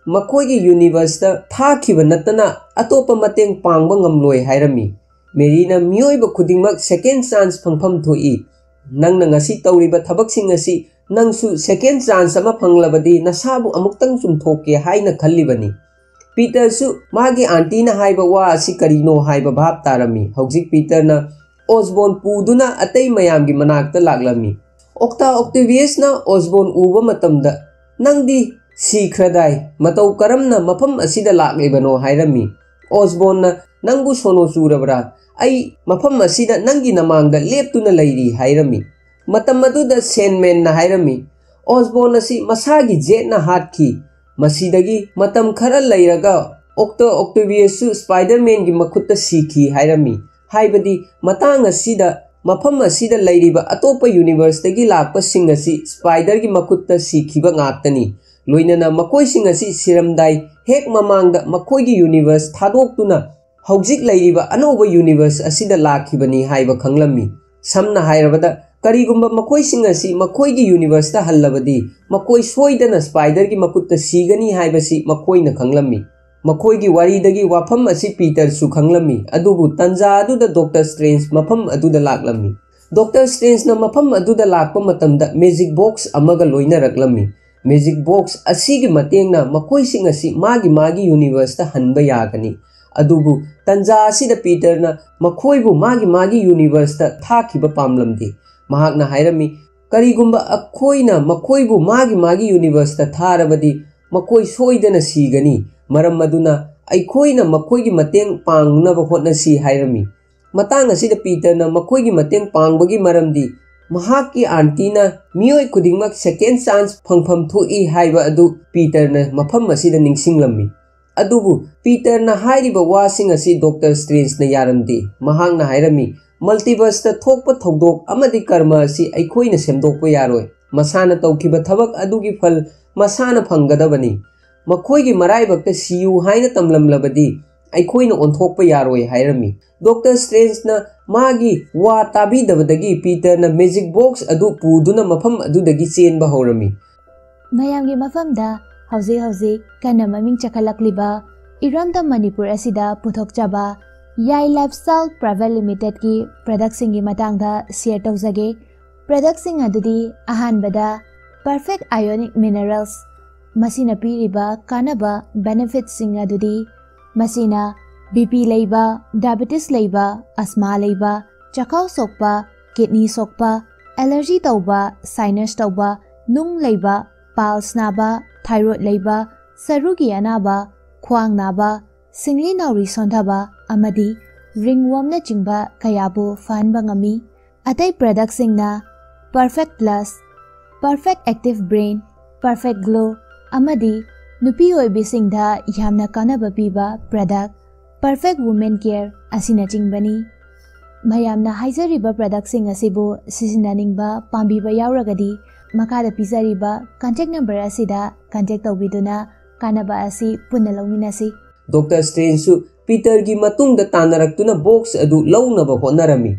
मकोइगी यूनिवर्स ता थाखिबा नतना अतोपा मतेंग पांगबा ngamloi हाइरमी मेरीना मियोइबा खुदिंगमक सेकेंड चांस फंगफम थोई नंगना ngasi तौरिबा थबकसिंग असि नंगसु सेकेंड चांस अमा फंगलबदी नसाबु अमुक्तंग चुमथोके हाइना खल्लिबनी पीटर सु मागी आंटी ना हाइबा वा असि करिनो हाइबा भाब तारमी हौजिक पीटर ना ऑसबोर्न पुदुना अतै मयामगी मनाक्ता लागलमी ओक्टा ऑक्टेवियस ना ऑसबोर्न उबा मतमदा नंगदी सीख्रदाई मतौ करमना मफम असिदा लाक्लेबनो हाइरमी ऑसबोर्न ना नंगबु सोनो चूरबरा आई मफम असिदा नंगी नमांगदा लेप्तुना लैरी हाइरमी मतम मदुदा सेनमैन ना हाइरमी ऑसबोर्न असि मसागी जेट ना हाटखी मसीदगी मतम खरा लैरगा ऑक्टेवियस सु स्पाइडरमैन की मखुत्ता सीखी हाइरमी हाइबदी मतांग असिदा मफम असिदा लैरिबा अतोपा यूनिवर्स तगी लाकपा सिंग असि स्पाइडर की मखुत्ता सीखिबा ngaktani लोइनना मकोइ सिंग असि सिरमदाई हेक ममांगदा मकोइगी यूनिवर्स थादोक्तुना हौजिक लैरिबा अनोबा यूनिवर्स असिदा लाखिबनी हाइबा खंगलमी समना हाइरबदा करिगुम्बा मकोइ सिंग असि मकोइगी यूनिवर्स ता हल्लबदी मकोइ सोइदना स्पाइडर की मखुत्ता सीगनी हाइबसी मकोइना खंगलमी मखोइगी वारीदगी वाफम असि पीटर सु खंगलमी अदुबु तंजा अदुदा डॉक्टर स्ट्रेंज मफम अदुदा लाक्लमी डॉक्टर स्ट्रेंज न मफम अदुदा लाक्पा मतमदा मैजिक बॉक्स अमगा लोइना रखलमी मैजिक बॉक्स असिगी मतेंगना मखोइसिंग असि मागी यूनिवर्स ता हनबा यागनी अदुबु तंजा असिदा पीटर न मखोइबु मागी यूनिवर्स ता थाखिबा पामलमदी महाकना हाइरमी करिगुम्बा अखोइना मखोइबु मागी यूनिवर्स ता थारबदी मखोइ सोइदना सीगनी मरम मदुना अखोइना मखोइगी मतेंग पांगनबा होटनसी हाइरमी मतांग असिदा पीटर न मखोइगी मतेंग पांगबगी मरमदी महाकी आंटीना मियोइ खुदिंगमक सेकेंड चांस फंगफम थोई हाइबा अदु पीटर न मफम असिदा निंगसिंगलमी अदुबु पीटर न हाइरिबा वासिंग असि डॉक्टर स्ट्रेंज न यारमदी महांगना हाइरमी मल्टीवर्स ता थोकपा थौदोक अमदी कर्म असि अखोइना सेमदोकपा यारोय मसाना तौखिबा थबक अदुगी फल मसाना फंगदबनी मखोइगी मराइबक्ता सियु हाइना तमलमलबदी अखोइना ओंथोकपा यारोय हाइरमी डॉक्टर स्ट्रेंज न मागी वा ताबीदबदगी पीटर न मैजिक बॉक्स अदु पुदुना मफम अदुदगी चेनबा हौरमी मयामगी मफमदा हौजे कन्ना ममिंग चखलकलिबा इरमदम मणिपुर असिदा पुथोकचबा याई लाइफस्टाइल प्राइवेट लिमिटेड की प्रोडक्ट सिंगी मतंगदा शेयर तौजगे प्रोडक्ट सिंग अदुदी अहानबदा परफेक्ट आयोनिक मिनरल्स मसीना पीरिबा कानबा बेनिफिट सिंग अदुदी मसीना बीपी लेबा डायबिटीज लेबा अस्मा लेबा चखाव सोकपा किडनी सोकपा एलर्जी तौबा साइनस तौबा नुंग लेबा पाल्स नाबा थायराइड लेबा सरुगी अनाबा ख्वांग नाबा सिंगली नाउरी सोंधाबा अमदी रिंगवर्म न चिंबा कयाबु फानबा ngami अतै प्रोडक्ट सिंगना perfect plus perfect active brain perfect glow अमदी नुपी ओइबिसिंगदा यामना कानबा पीबा प्रोडक्ट परफेक्ट वुमेन केयर असिना चिंबनी मयामना हाइजरिबा प्रोडक्ट सिंग असिबु सिजिनानिंगबा पांबीबा यावरगदी मकादा पिजरिबा कांटेक्ट नंबर असिदा कांटेक्ट तौबिदुना कानबा असि पुन्ना लौमिनासी डॉक्टर स्ट्रेंज पीटर की मतुंगदा तानरक्तुना बॉक्स अदु लौनबा होनरमी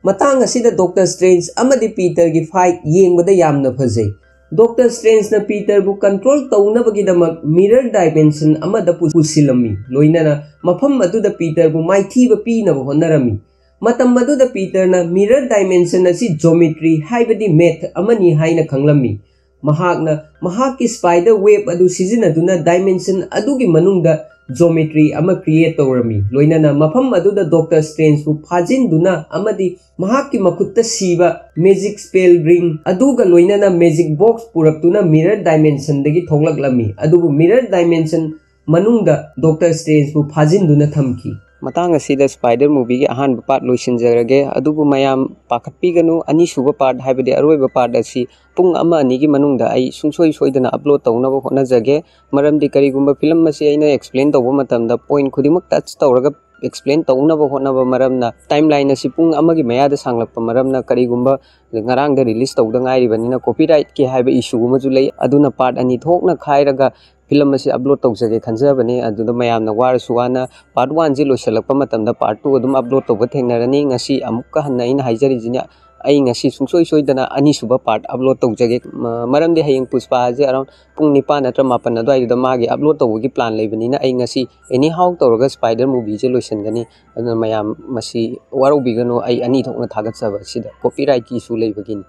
मतांग असिदा डॉक्टर स्ट्रेंज अमदी पीटर की फाइट येंगबदा यामना फजै डॉक्टर स्ट्रेंज न पीटर बु कंट्रोल तौनबगिदमक मिरर डायमेंशन अमदा पुसिलमी लोइनना मफम अदुदा पीटर बु माइथीबा पीनबा होनरमी मतम मदुदा पीटर न मिरर डायमेंशन असि ज्योमेट्री हाइबदी मैथ अमनी हाइना खंगलमी महाकना महाकी स्पाइडर वेब अदु सिजिनदुना dimension अदुगी मनुंगदा geometry ama create tawrami loinana mafam aduda Dr. Strange pu phajinduna amadi mahakki makutta siba magic spell ring aduga loinana magic box puraktuna mirror dimension dagi thoglaklami adubu mirror dimension manungda Dr. Strange pu phajinduna thamki matang asida spider movie gi ahan part loisinjarage adubu mayam pakhatpiganu ani suba part haibadi aroiba part asi pung ama ani gi manungda ai sungsoi soidana upload tawnaba hona jage maramdi karigumba film masi aina explain tawba matamda point khudimak touch tawraga explain tawnaba honaba maramna timeline asi pung ama gi mayada sanglakpa maramna karigumba ngarang da release tawda ngairibanina copyright ki haiba issue guma ju lei aduna part ani thokna khairaga film asi upload tawjage khanjabani aduda mayamna warsu wana part 1 ji loisalakpa matamda part 2 adum upload tawba thengnarani ngasi amukka hanna ina haijari jinya ai ngasi sungsoi soidana ani suba part upload tawjage maramdi hayeng puspa je around pung 9 natra 8 adai da magi upload tawgi plan leibanina ai ngasi anyhow tawraga spider movie je loisangani aduna mayam masi warobigano ai ani thokna thagat saba sida copyright ki issue leibagini